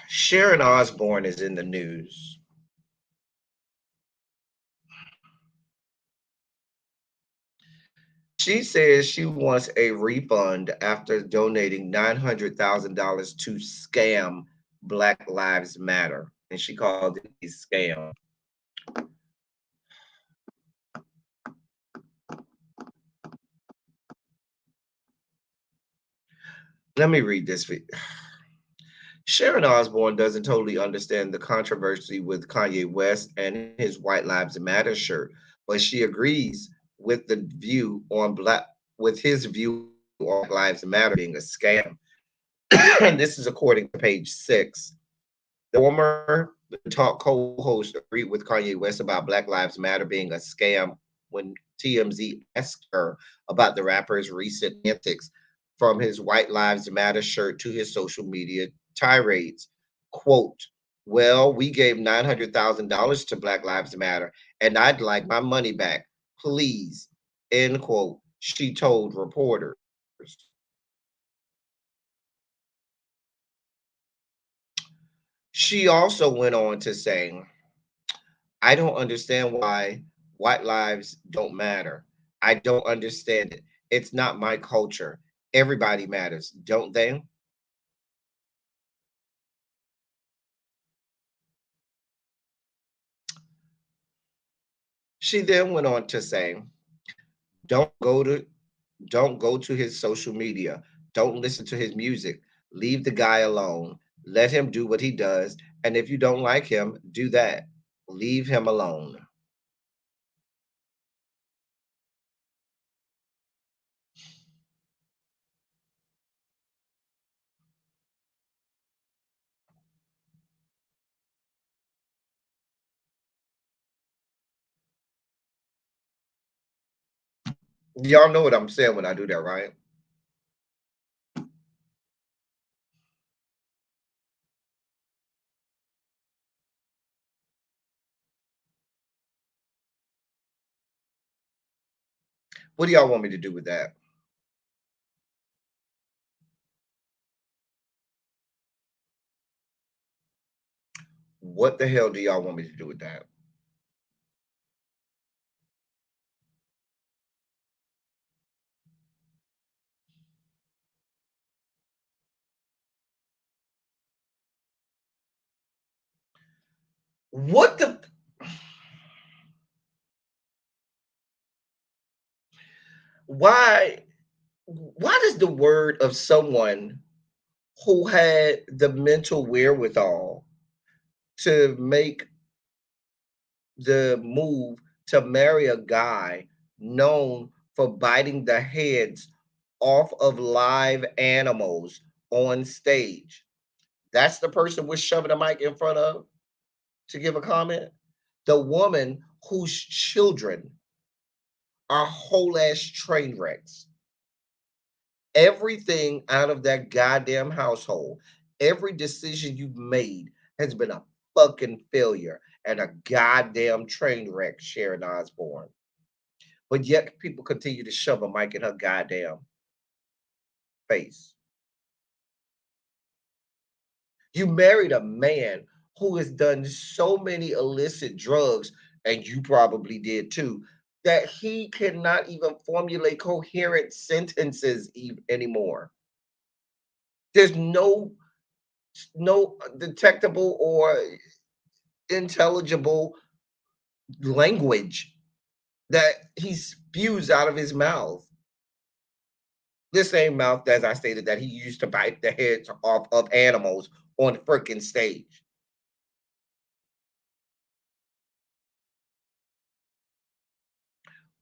Sharon Osbourne is in the news. She says she wants a refund after donating $900,000 to scam Black Lives Matter, and she called it a scam. Let me read this. Sharon Osbourne doesn't totally understand the controversy with Kanye West and his White Lives Matter shirt, but she agrees with the view on with his view on Black Lives Matter being a scam. And this is according to page 6. The former talk co-host agreed with Kanye West about Black Lives Matter being a scam when TMZ asked her about the rapper's recent antics, from his White Lives Matter shirt to his social media tirades. Quote, well, we gave $900,000 to Black Lives Matter, and I'd like my money back, please, end quote, she told reporters. She also went on to say, I don't understand why white lives don't matter. I don't understand it. It's not my culture. Everybody matters, don't they? She then went on to say, don't go to don't go to his social media. Don't listen to his music. Leave the guy alone. Let him do what he does. And if you don't like him, do that. Leave him alone. Y'all know what I'm saying when I do that, right? What do y'all want me to do with that? What the hell do y'all want me to do with that? What the? Why? Why does the word of someone who had the mental wherewithal to make the move to marry a guy known for biting the heads off of live animals on stage. That's the person we're shoving a mic in front of to give a comment. The woman whose children are whole ass train wrecks. Everything out of that goddamn household, every decision you've made has been a fucking failure and a goddamn train wreck, Sharon Osbourne. But yet people continue to shove a mic in her goddamn face. You married a man who has done so many illicit drugs, and you probably did too, that he cannot even formulate coherent sentences anymore. There's no detectable or intelligible language that he spews out of his mouth. This same mouth, as I stated, that he used to bite the heads off of animals on freaking stage.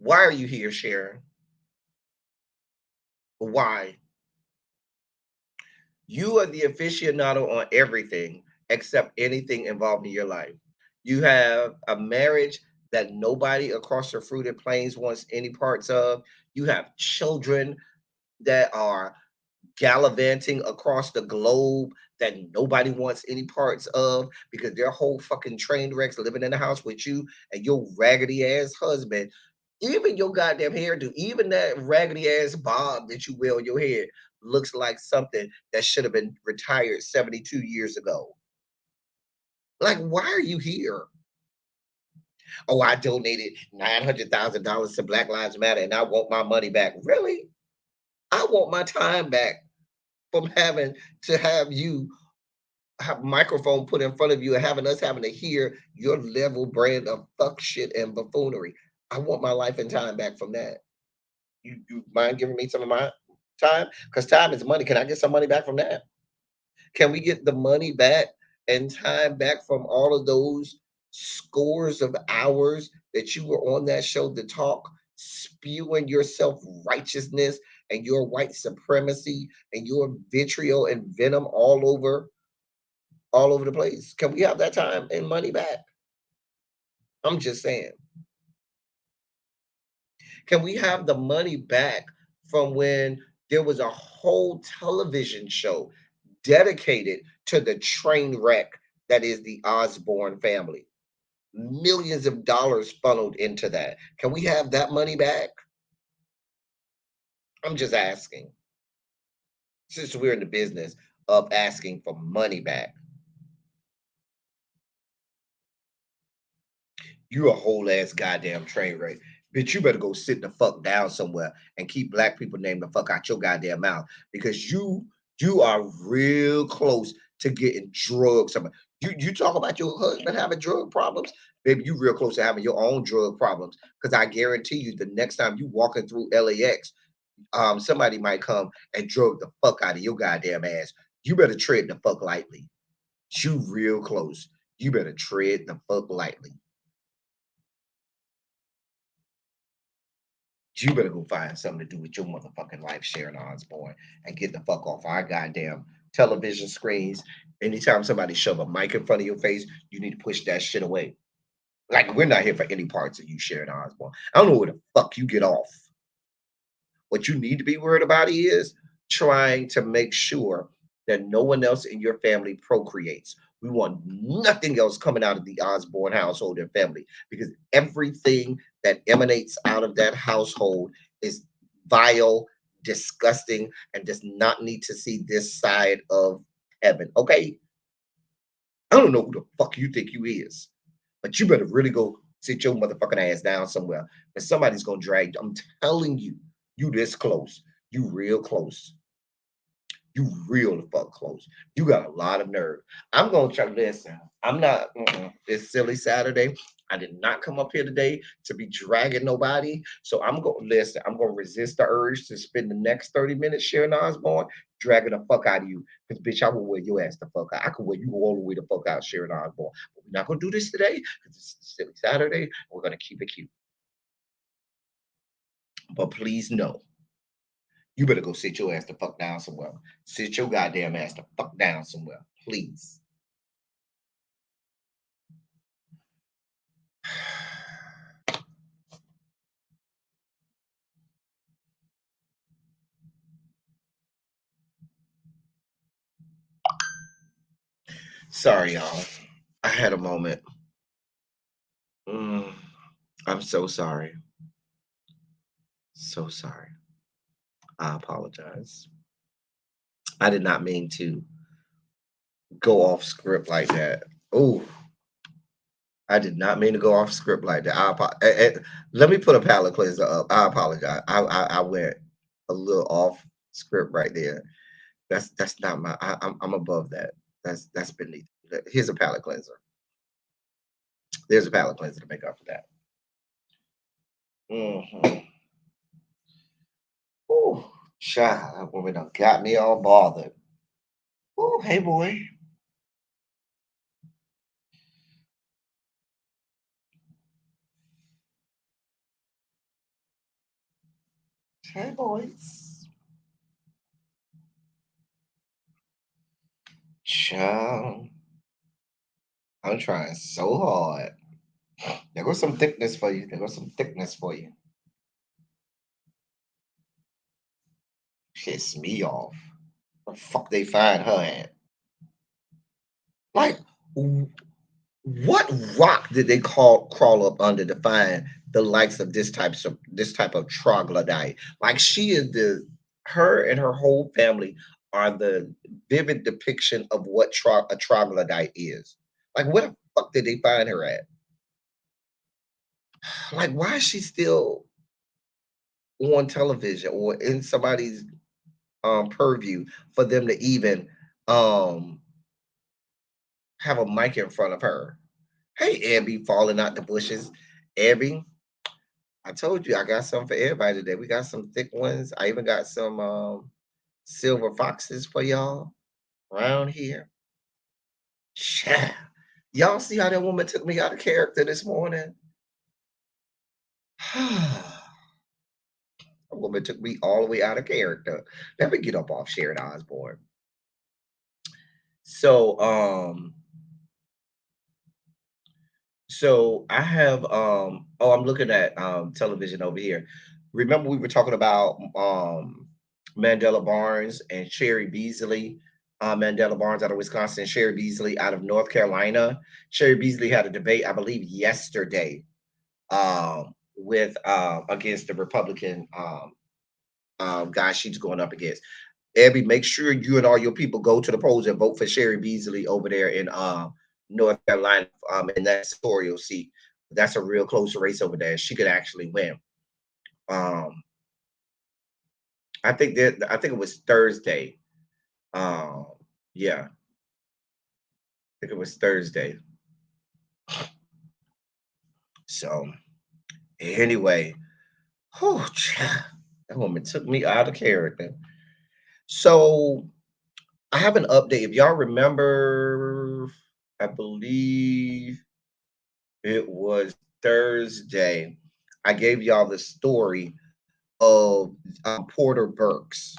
Why are you here, Sharon? Why? You are the aficionado on everything except anything involved in your life. You have a marriage that nobody across the fruited plains wants any parts of. You have children that are gallivanting across the globe that nobody wants any parts of because they're whole fucking train wrecks living in the house with you and your raggedy ass husband. Even your goddamn hairdo, even that raggedy ass bob that you wear on your head looks like something that should have been retired 72 years ago. Like, why are you here? Oh, I donated $900,000 to Black Lives Matter and I want my money back. Really? I want my time back from having to have you have a microphone put in front of you and having to hear your level brand of fuck shit and buffoonery. I want my life and time back from that. You mind giving me some of my time? Because time is money. Can I get some money back from that? Can we get the money back and time back from all of those scores of hours that you were on that show to talk, spewing your self righteousness and your white supremacy and your vitriol and venom all over the place? Can we have that time and money back? I'm just saying. Can we have the money back from when there was a whole television show dedicated to the train wreck that is the Osborne family? Millions of dollars funneled into that. Can we have that money back? I'm just asking. Since we're in the business of asking for money back. You a whole ass goddamn train wreck. Bitch, you better go sit the fuck down somewhere and keep black people name the fuck out your goddamn mouth because you are real close to getting drugs. You talk about your husband having drug problems, baby. You real close to having your own drug problems. Because I guarantee you, the next time you walking through LAX, somebody might come and drug the fuck out of your goddamn ass. You better tread the fuck lightly. You real close. You better tread the fuck lightly. You better go find something to do with your motherfucking life, Sharon Osbourne, and get the fuck off our goddamn television screens. Anytime somebody shove a mic in front of your face, you need to push that shit away. Like, we're not here for any parts of you, Sharon Osbourne. I don't know where the fuck you get off. What you need to be worried about is trying to make sure that no one else in your family procreates. We want nothing else coming out of the Osborne household and family because everything that emanates out of that household is vile, disgusting, and does not need to see this side of heaven. Okay? I don't know who the fuck you think you is, but you better really go sit your motherfucking ass down somewhere. And somebody's gonna drag you. I'm telling you, you this close. You real close. You real the fuck close. You got a lot of nerve. I'm gonna try. Listen, I'm not. It's silly Saturday. I did not come up here today to be dragging nobody. So I'm going to listen. I'm going to resist the urge to spend the next 30 minutes sharing Osborne, dragging the fuck out of you. Because, bitch, I will wear your ass the fuck out. I can wear you all the way the fuck out, sharing Osborne. But we're not going to do this today because it's Silly Saturday. We're going to keep it cute. But please know, you better go sit your ass the fuck down somewhere. Sit your goddamn ass the fuck down somewhere. Please. Sorry, y'all. I had a moment. I'm so sorry. So sorry. I apologize. I did not mean to go off script like that. Oh, I did not mean to go off script like that. Let me put a palate cleanser up. I apologize. I went a little off script right there. That's not my. I'm above that. That's beneath. Here's a palate cleanser. There's a palate cleanser to make up for that. Mm-hmm. Oh, child, that woman done got me all bothered. Oh, hey boy. Hey boys. Child, I'm trying so hard. There goes some thickness for you. There goes some thickness for you. Piss me off. Where the fuck they find her at? Like, what rock did they crawl up under to find the likes of this type of troglodyte? Like she is her and her whole family are the vivid depiction of what a troglodyte is. Like, where the fuck did they find her at? Like, why is she still on television or in somebody's purview for them to even um have a mic in front of her? Hey, Abby, falling out the bushes. Abby, I told you I got some for everybody today. We got some thick ones. I even got some silver foxes for y'all around here. Yeah. Y'all see how that woman took me out of character this morning? That woman took me all the way out of character. Let me get up off Sharon Osbourne. So I have I'm looking at television over here. Remember we were talking about Mandela Barnes and Sherry Beasley. Mandela Barnes out of Wisconsin, Sherry Beasley out of North Carolina. Sherry Beasley had a debate, I believe, yesterday with against the Republican guy she's going up against. Abby, make sure you and all your people go to the polls and vote for Sherry Beasley over there in North Carolina in that senatorial seat. That's a real close race over there. She could actually win. I think it was Thursday. Yeah. I think it was Thursday. So anyway, that woman took me out of character. So I have an update. If y'all remember, I believe it was Thursday. I gave y'all the story of Porter Burks.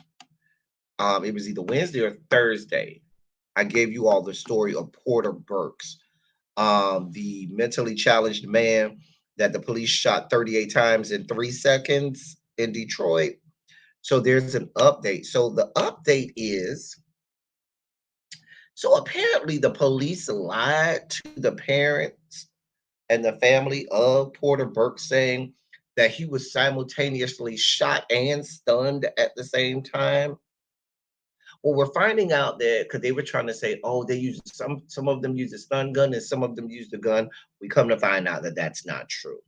It was either Wednesday or Thursday. I gave you all the story of Porter Burks, the mentally challenged man that the police shot 38 times in 3 seconds in Detroit. So there's an update. So the update is, so apparently the police lied to the parents and the family of Porter Burke, saying that he was simultaneously shot and stunned at the same time. Well, we're finding out that because they were trying to say, oh, they use some of them use a stun gun and some of them use the gun. We come to find out that that's not true.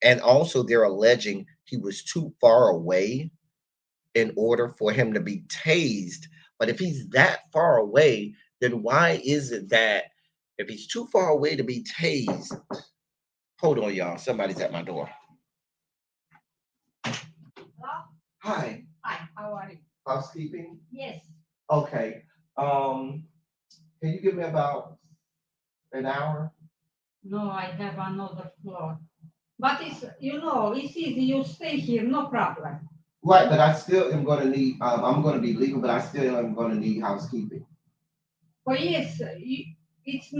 And also, they're alleging he was too far away in order for him to be tased. But if he's that far away, then why is it that If he's too far away to be tased, hold on, y'all. Somebody's at my door. Hi. Hi, how are you? Housekeeping? Yes. Okay. Can you give me about an hour? No, I have another floor. But it's, it's easy. You stay here, no problem. Right, but I still am going to need, I'm going to be legal, but I still am going to need housekeeping. Oh, yes, it's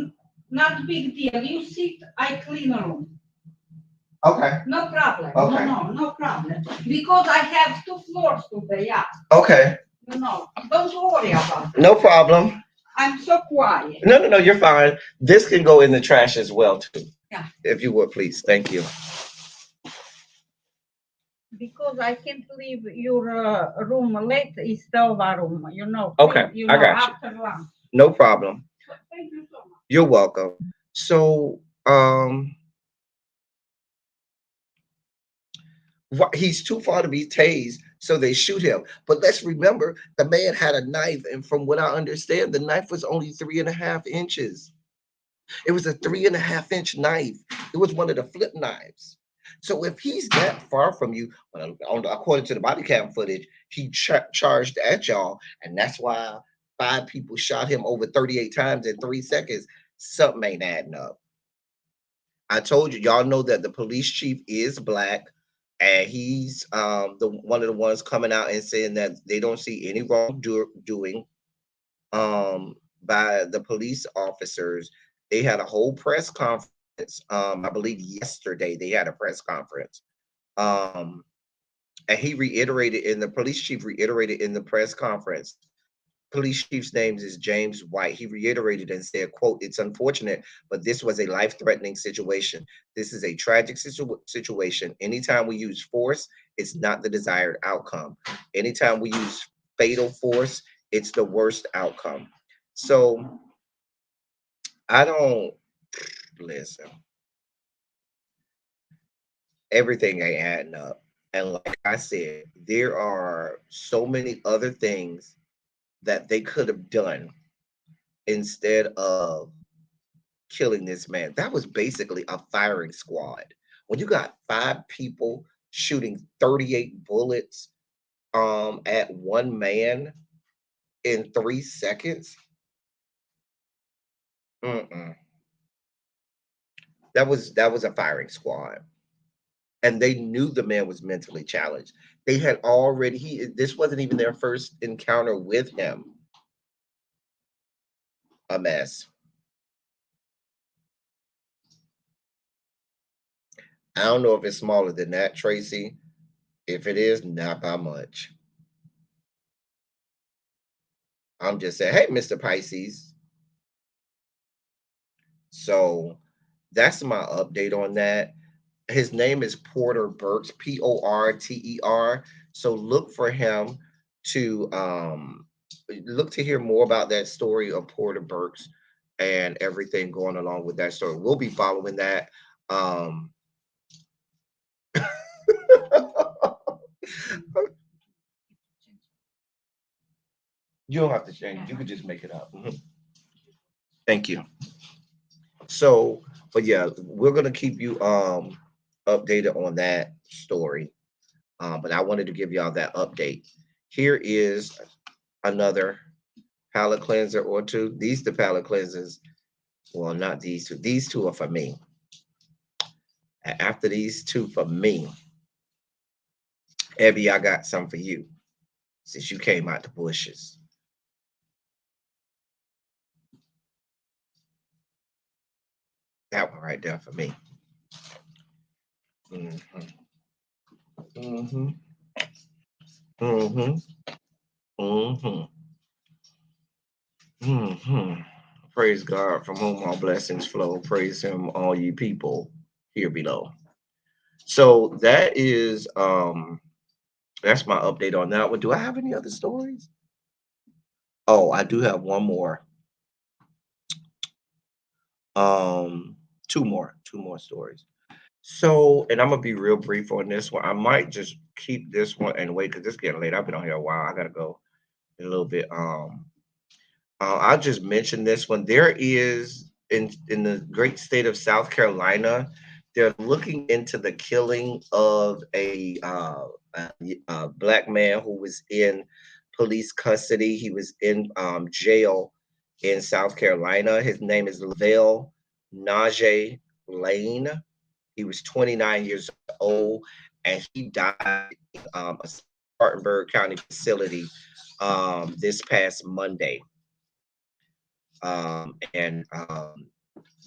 not big deal. You sit, I clean a room. Okay. No problem. Okay. No problem. Because I have 2 floors today, yeah. Okay. Don't worry about it. No problem. I'm so quiet. No, you're fine. This can go in the trash as well, too. Yeah. If you would, please. Thank you. Because I can't leave your room late. It's the room, Okay, I got you. After lunch. No problem. Thank you so much. You're welcome. So, he's too far to be tased, so they shoot him. But let's remember, the man had a knife, and from what I understand, the knife was only 3.5 inches. It was a 3.5 inch knife. It was one of the flip knives. So if he's that far from you, according to the body cam footage, he charged at y'all, and that's why 5 people shot him over 38 times in 3 seconds. Something ain't adding up. I told you, y'all know that the police chief is black, and he's one of the ones coming out and saying that they don't see any wrongdoing by the police officers. They had a whole press conference. I believe yesterday they had a press conference. And the police chief reiterated in the press conference. Police chief's name is James White. He reiterated and said, quote, "It's unfortunate, but this was a life-threatening situation. This is a tragic situation. Anytime we use force, it's not the desired outcome. Anytime we use fatal force, it's the worst outcome." So I don't listen. Everything ain't adding up. And like I said, there are so many other things that they could have done instead of killing this man. That was basically a firing squad. When you got 5 people shooting 38 bullets at one man in 3 seconds, that was a firing squad. And they knew the man was mentally challenged. They had already this wasn't even their first encounter with him. A mess. I don't know if it's smaller than that, Tracy. If it is, not by much. I'm just saying, hey, Mr. Pisces. So that's my update on that. His name is Porter Burks, Porter. So look for him to look to hear more about that story of Porter Burks and everything going along with that story. We'll be following that. You don't have to change. You could just make it up. Thank you. So, but yeah, we're gonna keep you updated on that story. But I wanted to give y'all that update. Here is another palate cleanser or two. These the palate cleansers. Well, not these two. These two are for me. After these two for me, Abby, I got some for you since you came out the bushes. That one right there for me. Mm-hmm. Mm-hmm. Mm-hmm. Mm-hmm. Mm-hmm. Praise God from whom all blessings flow. Praise him, all ye people here below. So that's my update on that one. Do I have any other stories? Oh, I do have one more. Two more stories. So, and I'm gonna be real brief on this one. I might just keep this one and wait because it's getting late. I've been on here a while. I gotta go in a little bit. I'll just mention this one. There is in the great state of South Carolina, they're looking into the killing of a black man who was in police custody. He was in jail in South Carolina. His name is Lavelle Najee Lane. He was 29 years old, and he died in a Spartanburg County facility this past Monday. And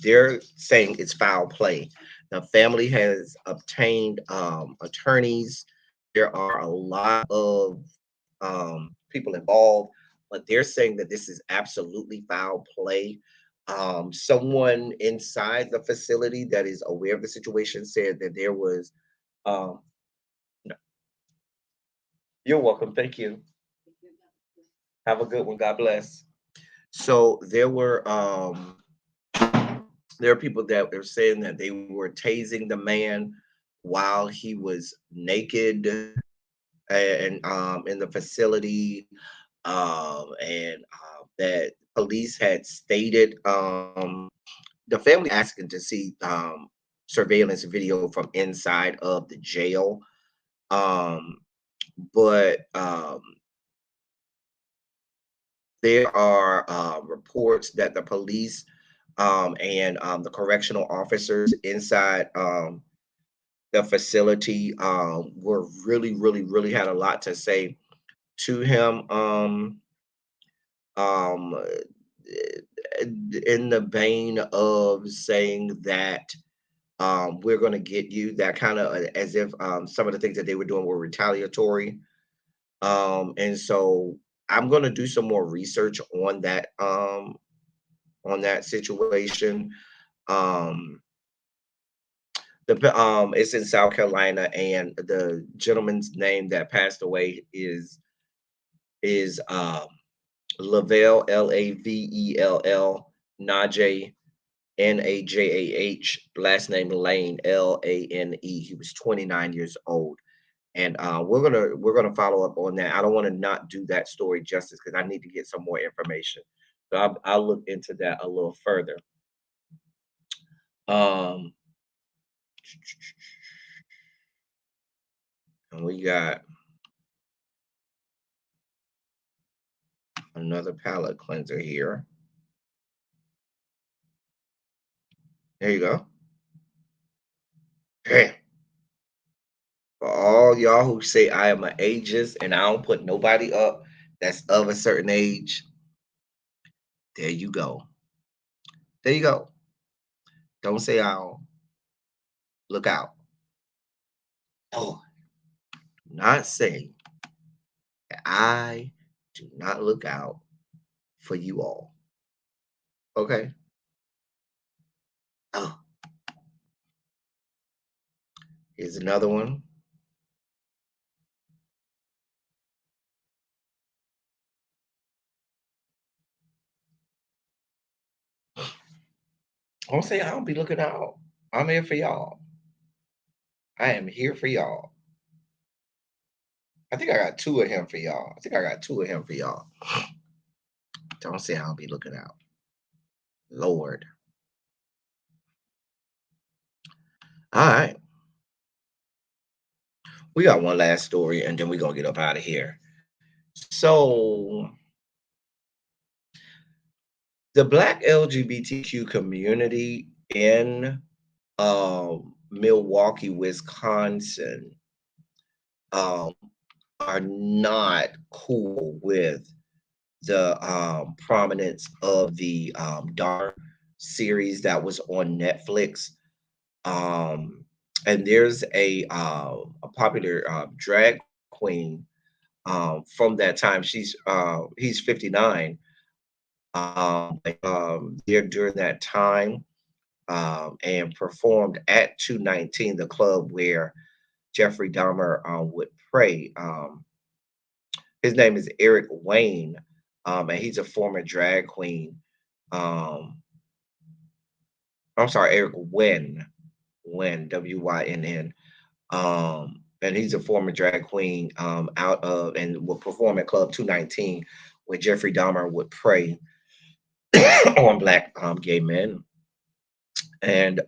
they're saying it's foul play. The family has obtained attorneys. There are a lot of people involved, but they're saying that this is absolutely foul play. Someone inside the facility that is aware of the situation said that there was. Um, no, you're welcome. Thank you. Have a good one. God bless. So there are people that were saying that they were tasing the man while he was naked and in the facility, and that police had stated the family asking to see surveillance video from inside of the jail, um, but there are reports that the police and the correctional officers inside the facility were really had a lot to say to him. Um, in the vein of saying that we're going to get you, that kind of as if some of the things that they were doing were retaliatory. And so I'm going to do some more research on that situation. Um, it's in South Carolina, and the gentleman's name that passed away is Lavelle, Lavell, Najee, Najah, last name Lane, Lane. He was 29 years old, and we're gonna follow up on that. I don't want to not do that story justice because I need to get some more information. So I'll look into that a little further. Um, and we got another palette cleanser here. There you go. Hey. For all y'all who say I am an ageist and I don't put nobody up that's of a certain age, there you go. There you go. Don't say I don't. Look out. Oh, do not say that I do not look out for you all. Okay? Oh, here's another one. Don't say I don't be looking out. I'm here for y'all. I am here for y'all. I think I got two of him for y'all. Don't say I don't be looking out. Lord. All right. We got one last story and then we're going to get up out of here. So, the Black LGBTQ community in Milwaukee, Wisconsin, um, are not cool with the prominence of the Dahmer series that was on Netflix. And there's a popular drag queen from that time. He's 59. There during that time and performed at 219, the club where Jeffrey Dahmer would pray. His name is Eric Wayne, and he's a former drag queen. Um, I'm sorry, Eric Wynn, Wynn. And he's a former drag queen out of and would perform at Club 219, where Jeffrey Dahmer would pray on black gay men. And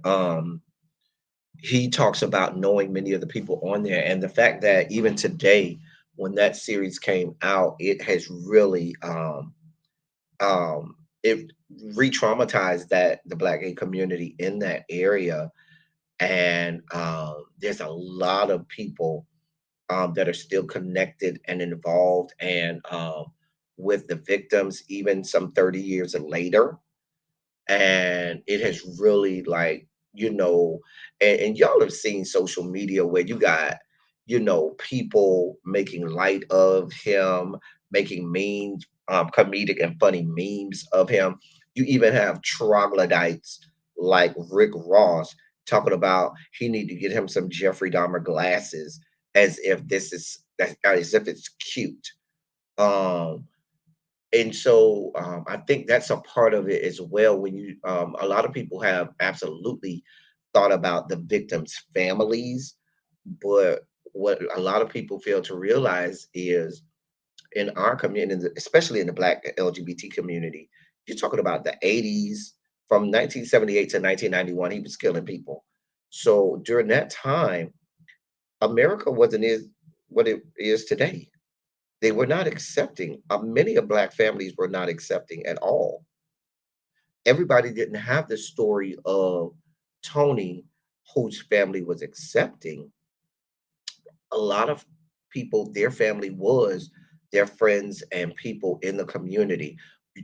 he talks about knowing many of the people on there, and the fact that even today, when that series came out, it has really it re-traumatized that the black gay community in that area. And there's a lot of people that are still connected and involved, and with the victims even some 30 years later. And it has really, like, you know, and y'all have seen social media where you got, people making light of him, making memes, comedic and funny memes of him. You even have troglodytes like Rick Ross talking about he need to get him some Jeffrey Dahmer glasses, as if it's cute. um and so I think that's a part of it as well. When a lot of people have absolutely thought about the victims' families, but what a lot of people fail to realize is in our community, especially in the Black LGBT community, you're talking about the 80s, from 1978 to 1991, he was killing people. So during that time, America wasn't is what it is today. They were not accepting. Many of black families were not accepting at all. Everybody didn't have the story of Tony, whose family was accepting. A lot of people, their family was their friends and people in the community.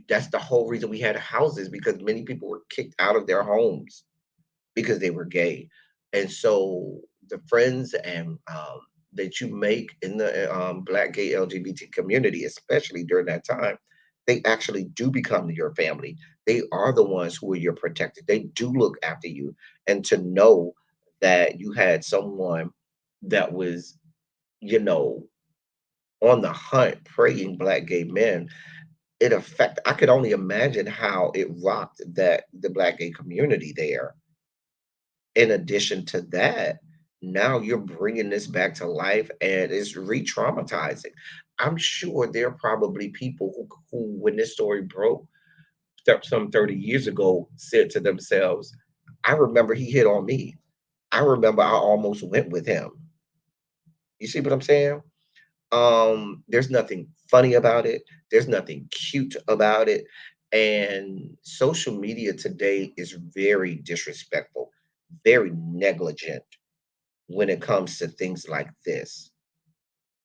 That's the whole reason we had houses, because many people were kicked out of their homes because they were gay. And so the friends and that you make in the Black gay LGBT community, especially during that time, they actually do become your family. They are the ones who are your protector. They do look after you. And to know that you had someone that was, you know, on the hunt, praying black gay men, I could only imagine how it rocked that the black gay community there. In addition to that, now you're bringing this back to life, and it's re-traumatizing. I'm sure there are probably people who when this story broke some 30 years ago, said to themselves, I remember he hit on me. I remember I almost went with him. You see what I'm saying? There's nothing funny about it. There's nothing cute about it. And social media today is very disrespectful, very negligent when it comes to things like this.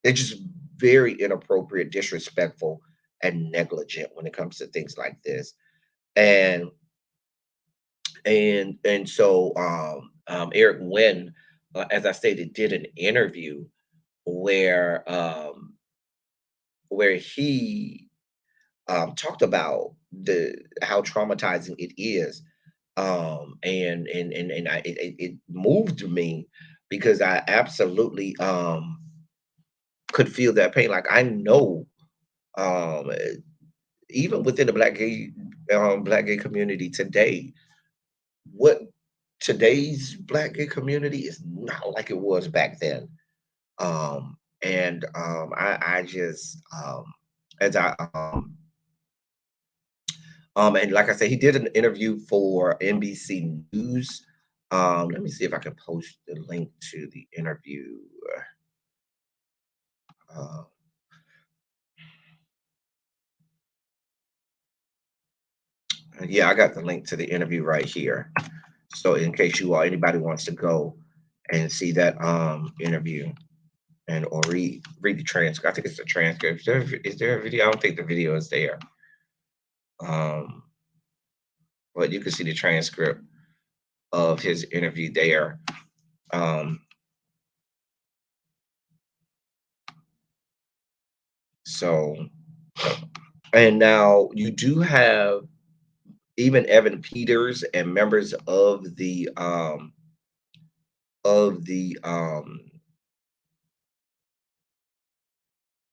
They're just very inappropriate, disrespectful, and negligent when it comes to things like this. And Eric Wynn, as I stated, did an interview where he talked about the how traumatizing it is. It moved me because I absolutely could feel that pain. Like, I know, um, even within the black gay community today, what today's black gay community is not like it was back then. I just as I and like I said, he did an interview for NBC News. Let me see if I can post the link to the interview. Uh, yeah, I got the link to the interview right here. So in case anybody wants to go and see that interview and or read the transcript. I think it's a transcript. Is there a video? I don't think the video is there. Um, but you can see the transcript of his interview there. Um, so, and now you do have even Evan Peters and members of the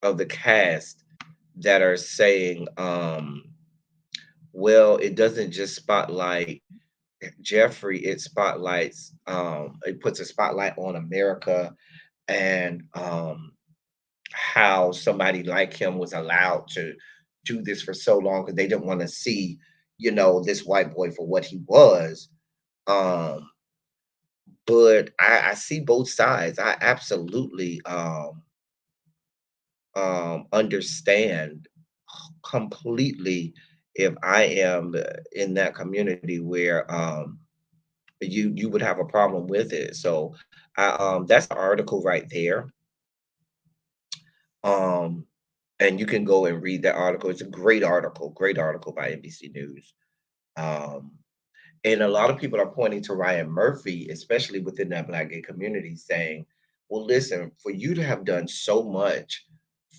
of the cast that are saying, well, it doesn't just spotlight Jeffrey, it puts a spotlight on America, and how somebody like him was allowed to do this for so long because they didn't want to see, this white boy for what he was. Um, but I see both sides. I absolutely understand completely if I am in that community where you would have a problem with it. So that's the article right there. Um, and you can go and read that article. It's a great article by NBC News. Um, and a lot of people are pointing to Ryan Murphy, especially within that Black gay community, saying, well, listen, for you to have done so much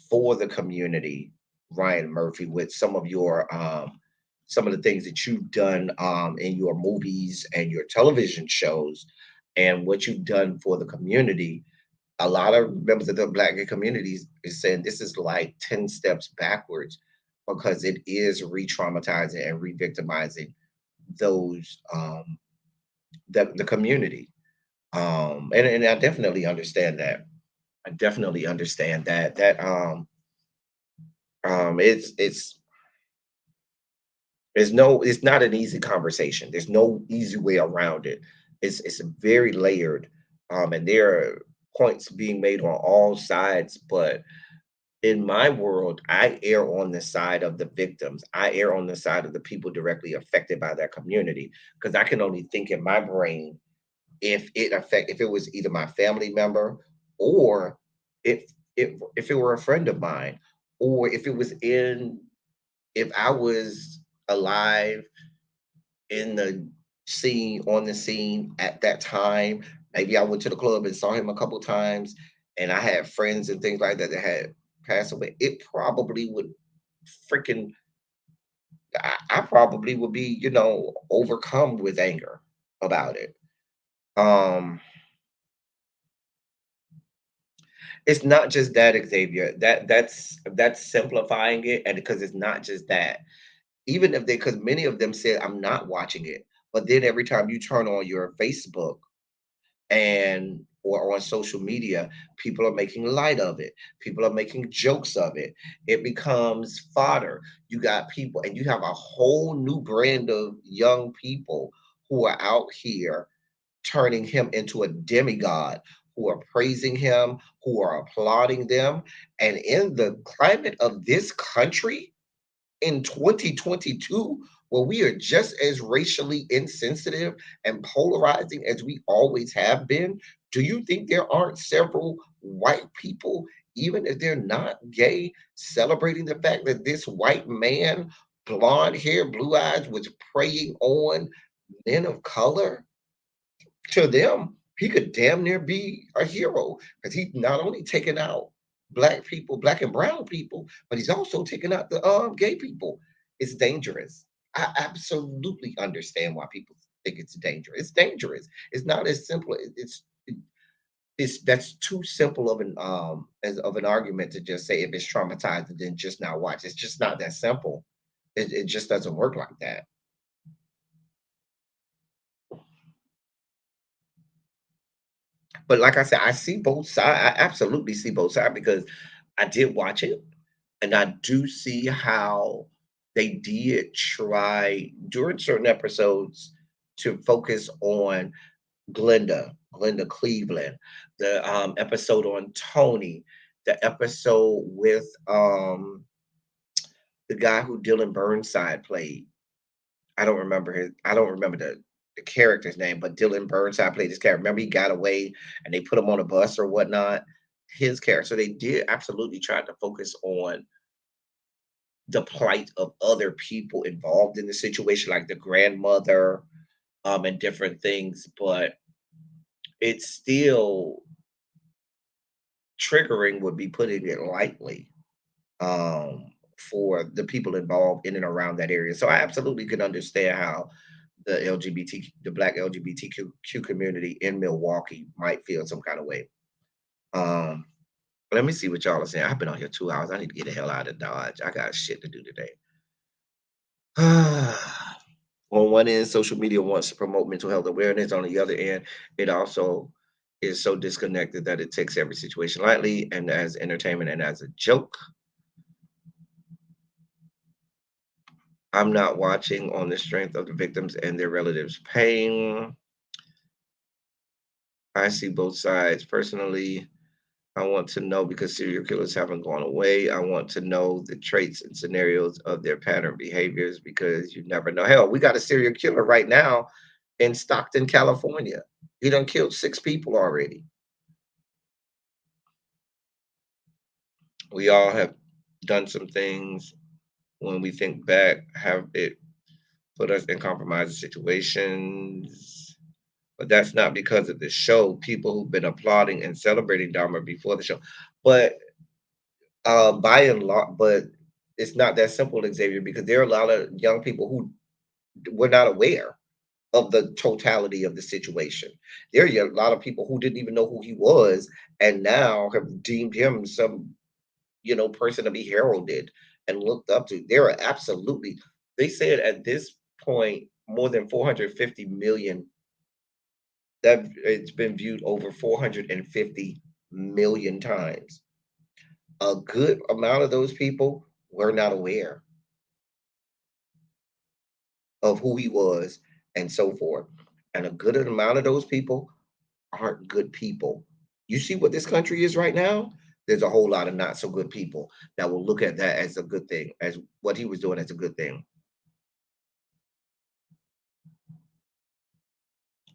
for the community, Ryan Murphy, with some of the things that you've done in your movies and your television shows and what you've done for the community, a lot of members of the Black gay communities is saying this is like 10 steps backwards because it is re-traumatizing and re-victimizing those the community. And I definitely understand that. I definitely understand that it's not an easy conversation. There's no easy way around it. It's very layered. And there are points being made on all sides, but in my world, I err on the side of the victims. I err on the side of the people directly affected by that community because I can only think in my brain if it was either my family member or if it were a friend of mine or if I was alive in the on the scene at that time. Maybe I went to the club and saw him a couple times, and I had friends and things like that that had passed away. It probably would freaking. I probably would be, overcome with anger about it. Um, it's not just that, Xavier. That's simplifying it, and because it's not just that. Even if they, because many of them said, "I'm not watching it," but then every time you turn on your Facebook and or on social media, people are making light of it. People are making jokes of it. It becomes fodder. You got people, and you have a whole new brand of young people who are out here turning him into a demigod, who are praising him, who are applauding them. And in the climate of this country, in 2022, where we are just as racially insensitive and polarizing as we always have been, do you think there aren't several white people, even if they're not gay, celebrating the fact that this white man, blonde hair, blue eyes, was preying on men of color? To them, he could damn near be a hero because he's not only taking out black people, black and brown people, but he's also taking out the gay people. It's dangerous. I absolutely understand why people think it's dangerous. It's dangerous. It's not as simple. It's that's too simple of an as of an argument to just say if it's traumatized, then just not watch. It's just not that simple. It just doesn't work like that. But like I said, I see both sides. I absolutely see both sides because I did watch it, and I do see how they did try during certain episodes to focus on Glenda Cleveland, the episode on Tony, the episode with the guy who Dylan Burnside played. I don't remember the character's name, but Dylan Burnside played this character. Remember he got away and they put him on a bus or whatnot. His character. So they did absolutely try to focus on the plight of other people involved in the situation, like the grandmother, and different things, but it's still triggering would be putting it lightly. For the people involved in and around that area. So I absolutely can understand how the Black LGBTQ community in Milwaukee might feel some kind of way. Um, let me see what y'all are saying. I've been on here 2 hours. I need to get the hell out of Dodge. I got shit to do today. On one end, social media wants to promote mental health awareness. On the other end, it also is so disconnected that it takes every situation lightly and as entertainment and as a joke. I'm not watching on the strength of the victims and their relatives' pain. I see both sides. Personally, I want to know because serial killers haven't gone away. I want to know the traits and scenarios of their pattern behaviors because you never know. Hell, we got a serial killer right now in Stockton, California. He done killed 6 people already. We all have done some things when we think back, have it put us in compromising situations. But that's not because of the show. People who've been applauding and celebrating Dahmer before the show. But by and large, but it's not that simple, Xavier, because there are a lot of young people who were not aware of the totality of the situation. There are a lot of people who didn't even know who he was, and now have deemed him some, person to be heralded and looked up to. There are absolutely, they said at this point, more than 450 million, that it's been viewed over 450 million times. A good amount of those people were not aware of who he was and so forth. And a good amount of those people aren't good people. You see what this country is right now? There's a whole lot of not so good people that will look at that as a good thing, as what he was doing as a good thing.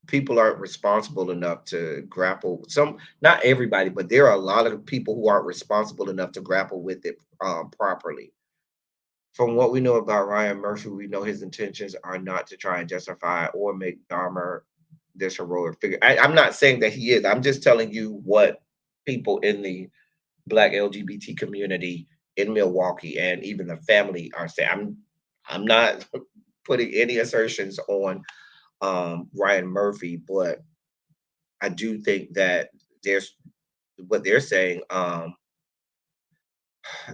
People aren't responsible enough to grapple. Some, not everybody, but there are a lot of people who aren't responsible enough to grapple with it properly. From what we know about Ryan Murphy, we know his intentions are not to try and justify or make Dahmer this heroic figure. I'm not saying that he is. I'm just telling you what people in the Black LGBT community in Milwaukee and even the family are saying. I'm not putting any assertions on Ryan Murphy, but I do think that there's what they're saying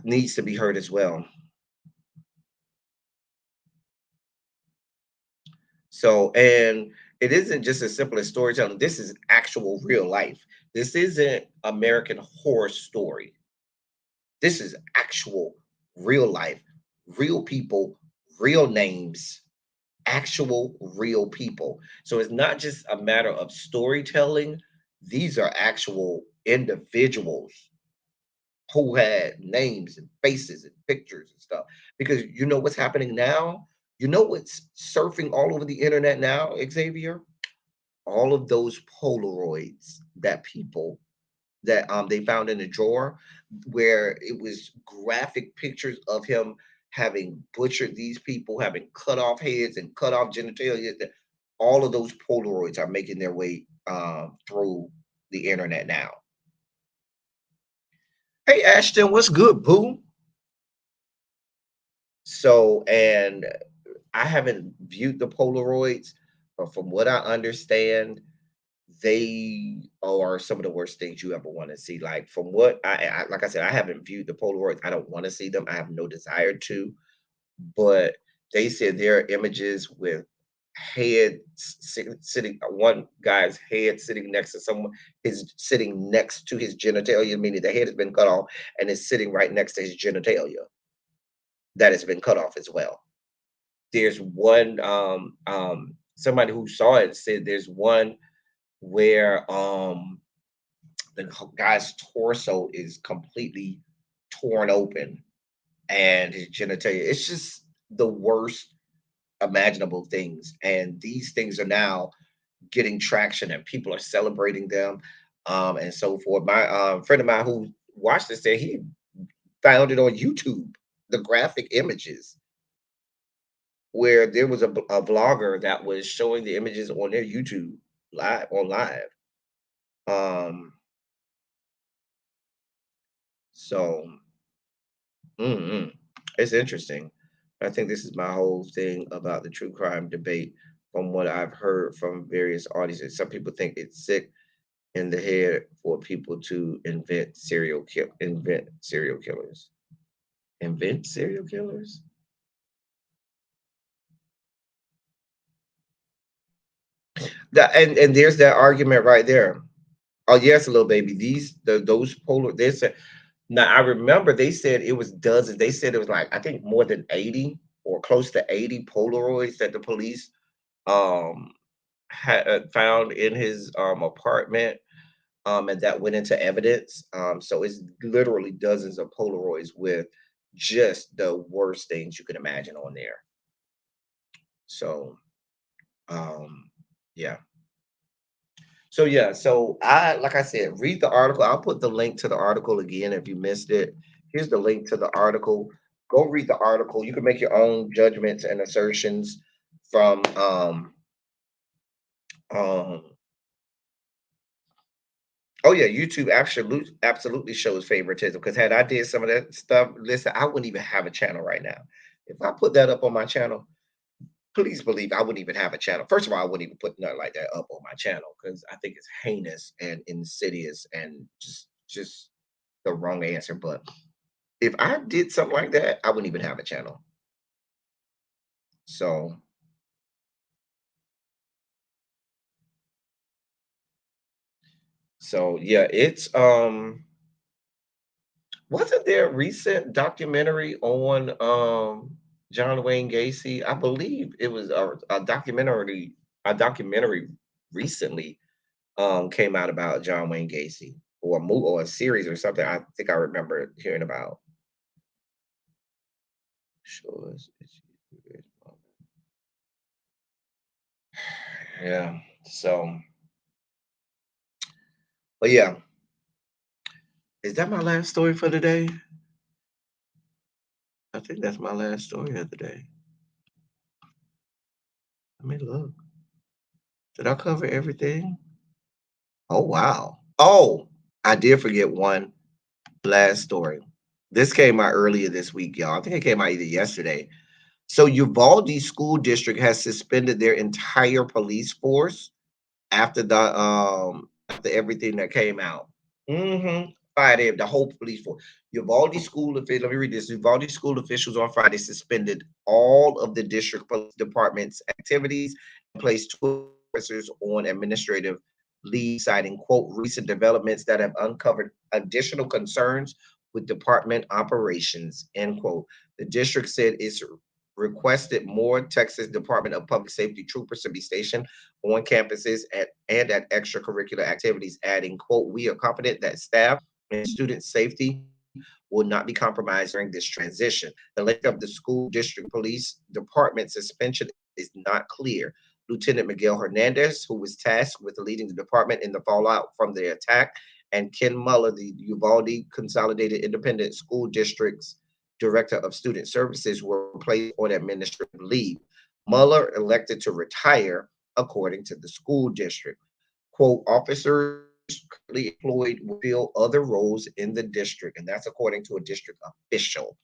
needs to be heard as well. So, and it isn't just as simple as storytelling. This is actual real life. This isn't American Horror Story. This is actual real life, real people, real names, actual real people. So it's not just a matter of storytelling. These are actual individuals who had names and faces and pictures and stuff. Because you know what's happening now? You know what's surfing all over the internet now, Xavier? All of those Polaroids that people that they found in a drawer where it was graphic pictures of him having butchered these people, having cut off heads and cut off genitalia. All of those Polaroids are making their way through the internet now. Hey Ashton, what's good, boo? So, and I haven't viewed the Polaroids, but from what I understand, they are some of the worst things you ever want to see. Like from what like I said, I haven't viewed the Polaroids. I don't want to see them. I have no desire to. But they said there are images with head sitting, one guy's head sitting next to someone, is sitting next to his genitalia, meaning the head has been cut off and is sitting right next to his genitalia that has been cut off as well. There's one somebody who saw it said there's one where the guy's torso is completely torn open and his genitalia. It's just the worst imaginable things. And these things are now getting traction and people are celebrating them and so forth. My friend of mine who watched this said he found it on YouTube, the graphic images, where there was a vlogger that was showing the images on their YouTube live. Um, so it's interesting. I think this is my whole thing about the true crime debate. From what I've heard from various audiences, some people think it's sick in the head for people to invent serial killers. Invent serial killers? And there's that argument right there. Oh yes, little baby. Those polar. They said now. I remember they said it was dozens. They said it was like I think more than 80. or close to 80 Polaroids that the police um, had found in his apartment, and that went into evidence. So it's literally dozens of Polaroids with just the worst things you can imagine on there. So, um, yeah. So yeah, so I like I said, read the article. I'll put the link to the article again if you missed it. Here's the link to the article. Go read the article. You can make your own judgments and assertions from um oh yeah, YouTube absolutely shows favoritism. Because had I did some of that stuff, listen, I wouldn't even have a channel right now. If I put that up on my channel, please believe I wouldn't even have a channel. First of all, I wouldn't even put nothing like that up on my channel because I think it's heinous and insidious and just the wrong answer. But if I did something like that, I wouldn't even have a channel. So yeah, it's wasn't there a recent documentary on John Wayne Gacy? I believe it was a documentary recently came out about John Wayne Gacy or a movie or a series or something. I think I remember hearing about. Sure. Yeah. So, but yeah, is that my last story for the day? I think that's my last story of the day. Let me look. Did I cover everything? Oh wow. Oh, I did forget one last story. This came out earlier this week, y'all. I think it came out either yesterday. So Uvalde School District has suspended their entire police force after everything that came out. Friday, the whole police force. Uvalde school officials. Let me read this. Uvalde school officials on Friday suspended all of the district police department's activities and placed two officers on administrative leave, citing quote recent developments that have uncovered additional concerns with department operations end quote. The district said it's requested more Texas Department of Public Safety troopers to be stationed on campuses and at extracurricular activities, adding, quote, we are confident that staff and student safety will not be compromised during this transition. The length of the school district police department suspension is not clear. Lieutenant Miguel Hernandez, who was tasked with leading the department in the fallout from the attack, and Ken Muller, the Uvalde Consolidated Independent School District's Director of Student Services, were placed on administrative leave. Muller elected to retire, according to the school district. Quote, officers currently employed will fill other roles in the district, and that's according to a district official.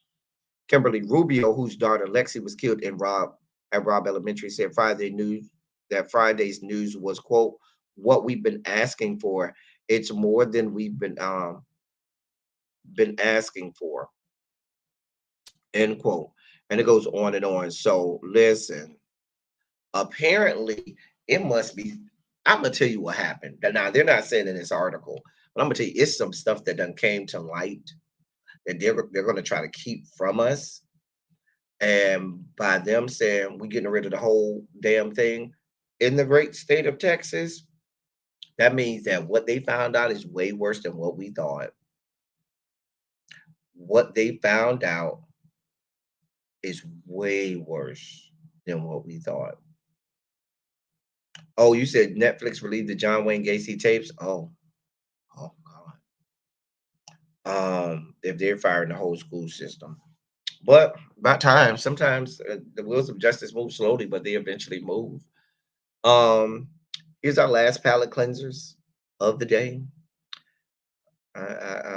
Kimberly Rubio, whose daughter Lexi was killed at Robb Elementary, said Friday's news was, quote, what we've been asking for. It's more than we've been asking for, end quote. And it goes on and on. So listen, apparently it must be. I'm gonna tell you what happened. Now they're not saying in this article, but I'm gonna tell you it's some stuff that done came to light that they're gonna try to keep from us. And by them saying we're getting rid of the whole damn thing in the great state of Texas, that means that what they found out is way worse than what we thought. What they found out is way worse than what we thought. Oh, you said Netflix released the John Wayne Gacy tapes? Oh God. If they're firing the whole school system. But about time. Sometimes the wheels of justice move slowly, but they eventually move. Um, Here's our last palette cleansers of the day.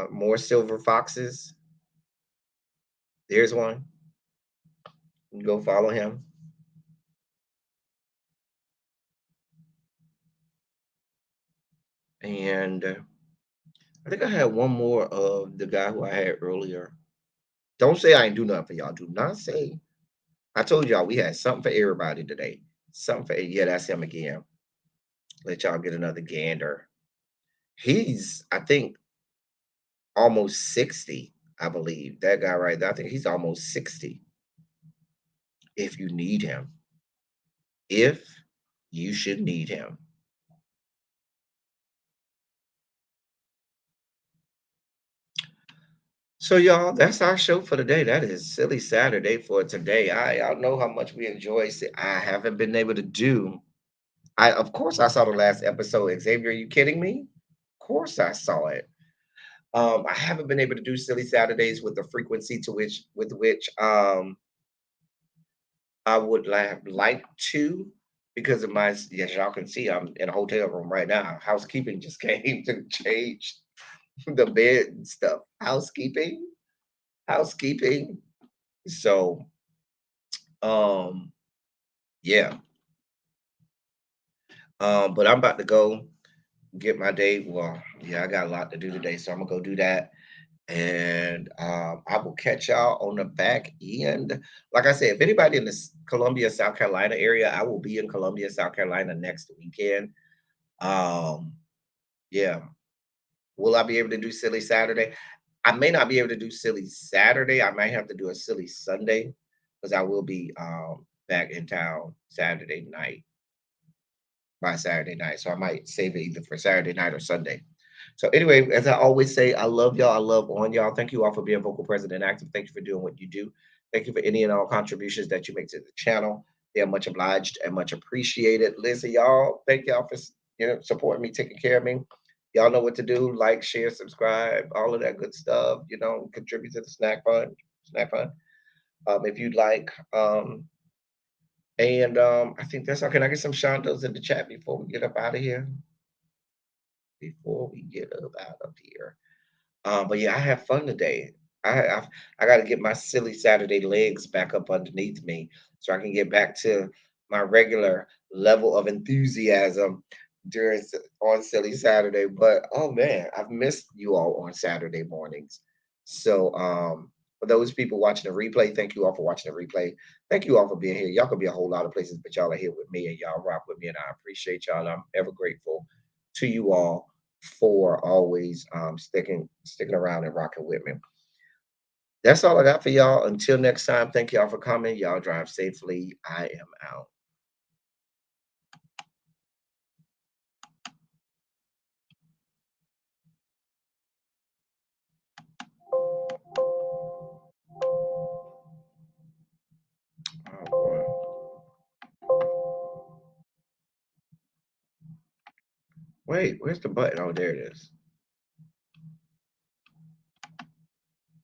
More silver foxes. There's one. You can go follow him. And I think I had one more of the guy who I had earlier. Don't say I ain't do nothing for y'all. Do not say. I told y'all we had something for everybody today. Something for yeah, that's him again. Let y'all get another gander. He's, I think, almost 60, I believe. That guy right there, I think he's almost 60. if you need him. If you should need him. So y'all, that's our show for today. That is Silly Saturday for today. Y'all know how much we enjoy. I haven't been able to do. I of course I saw the last episode. Xavier, are you kidding me? Of course I saw it. I haven't been able to do Silly Saturdays with the frequency to which with which I would like to because of my, yes, y'all can see I'm in a hotel room right now. Housekeeping just came to change the bed and stuff. Housekeeping. So um yeah. But I'm about to go get my day. Well, yeah, I got a lot to do today, so I'm gonna go do that. And I will catch y'all on the back end. Like I said, if anybody in the Columbia, South Carolina area, I will be in Columbia, South Carolina next weekend. Um, yeah. Will I be able to do Silly Saturday? I may not be able to do Silly Saturday. I might have to do a Silly Sunday because I will be back in town Saturday night by Saturday night. So I might save it either for Saturday night or Sunday. So anyway, as I always say, I love y'all. I love on y'all. Thank you all for being vocal, present, and active. Thank you for doing what you do. Thank you for any and all contributions that you make to the channel. They are much obliged and much appreciated. Listen, y'all, thank y'all for supporting me, taking care of me. Y'all know what to do. Like, share, subscribe, all of that good stuff. Contribute to the snack fund. Snack fund. If you'd like. And I think that's all. Can I get some Shondos in the chat before we get up out of here? Before we get up out of here. But yeah, I have fun today. I got to get my silly Saturday legs back up underneath me so I can get back to my regular level of enthusiasm on silly Saturday. But oh man, I've missed you all on Saturday mornings. So for those people watching the replay, thank you all for watching the replay. Thank you all for being here. Y'all could be a whole lot of places, but y'all are here with me and y'all rock with me, and I appreciate y'all. I'm ever grateful to you all for always sticking around and rocking with me. That's all I got for y'all. Until next time, thank y'all for coming. Y'all drive safely. I am out. Oh boy. Wait, where's the button? Oh, there it is.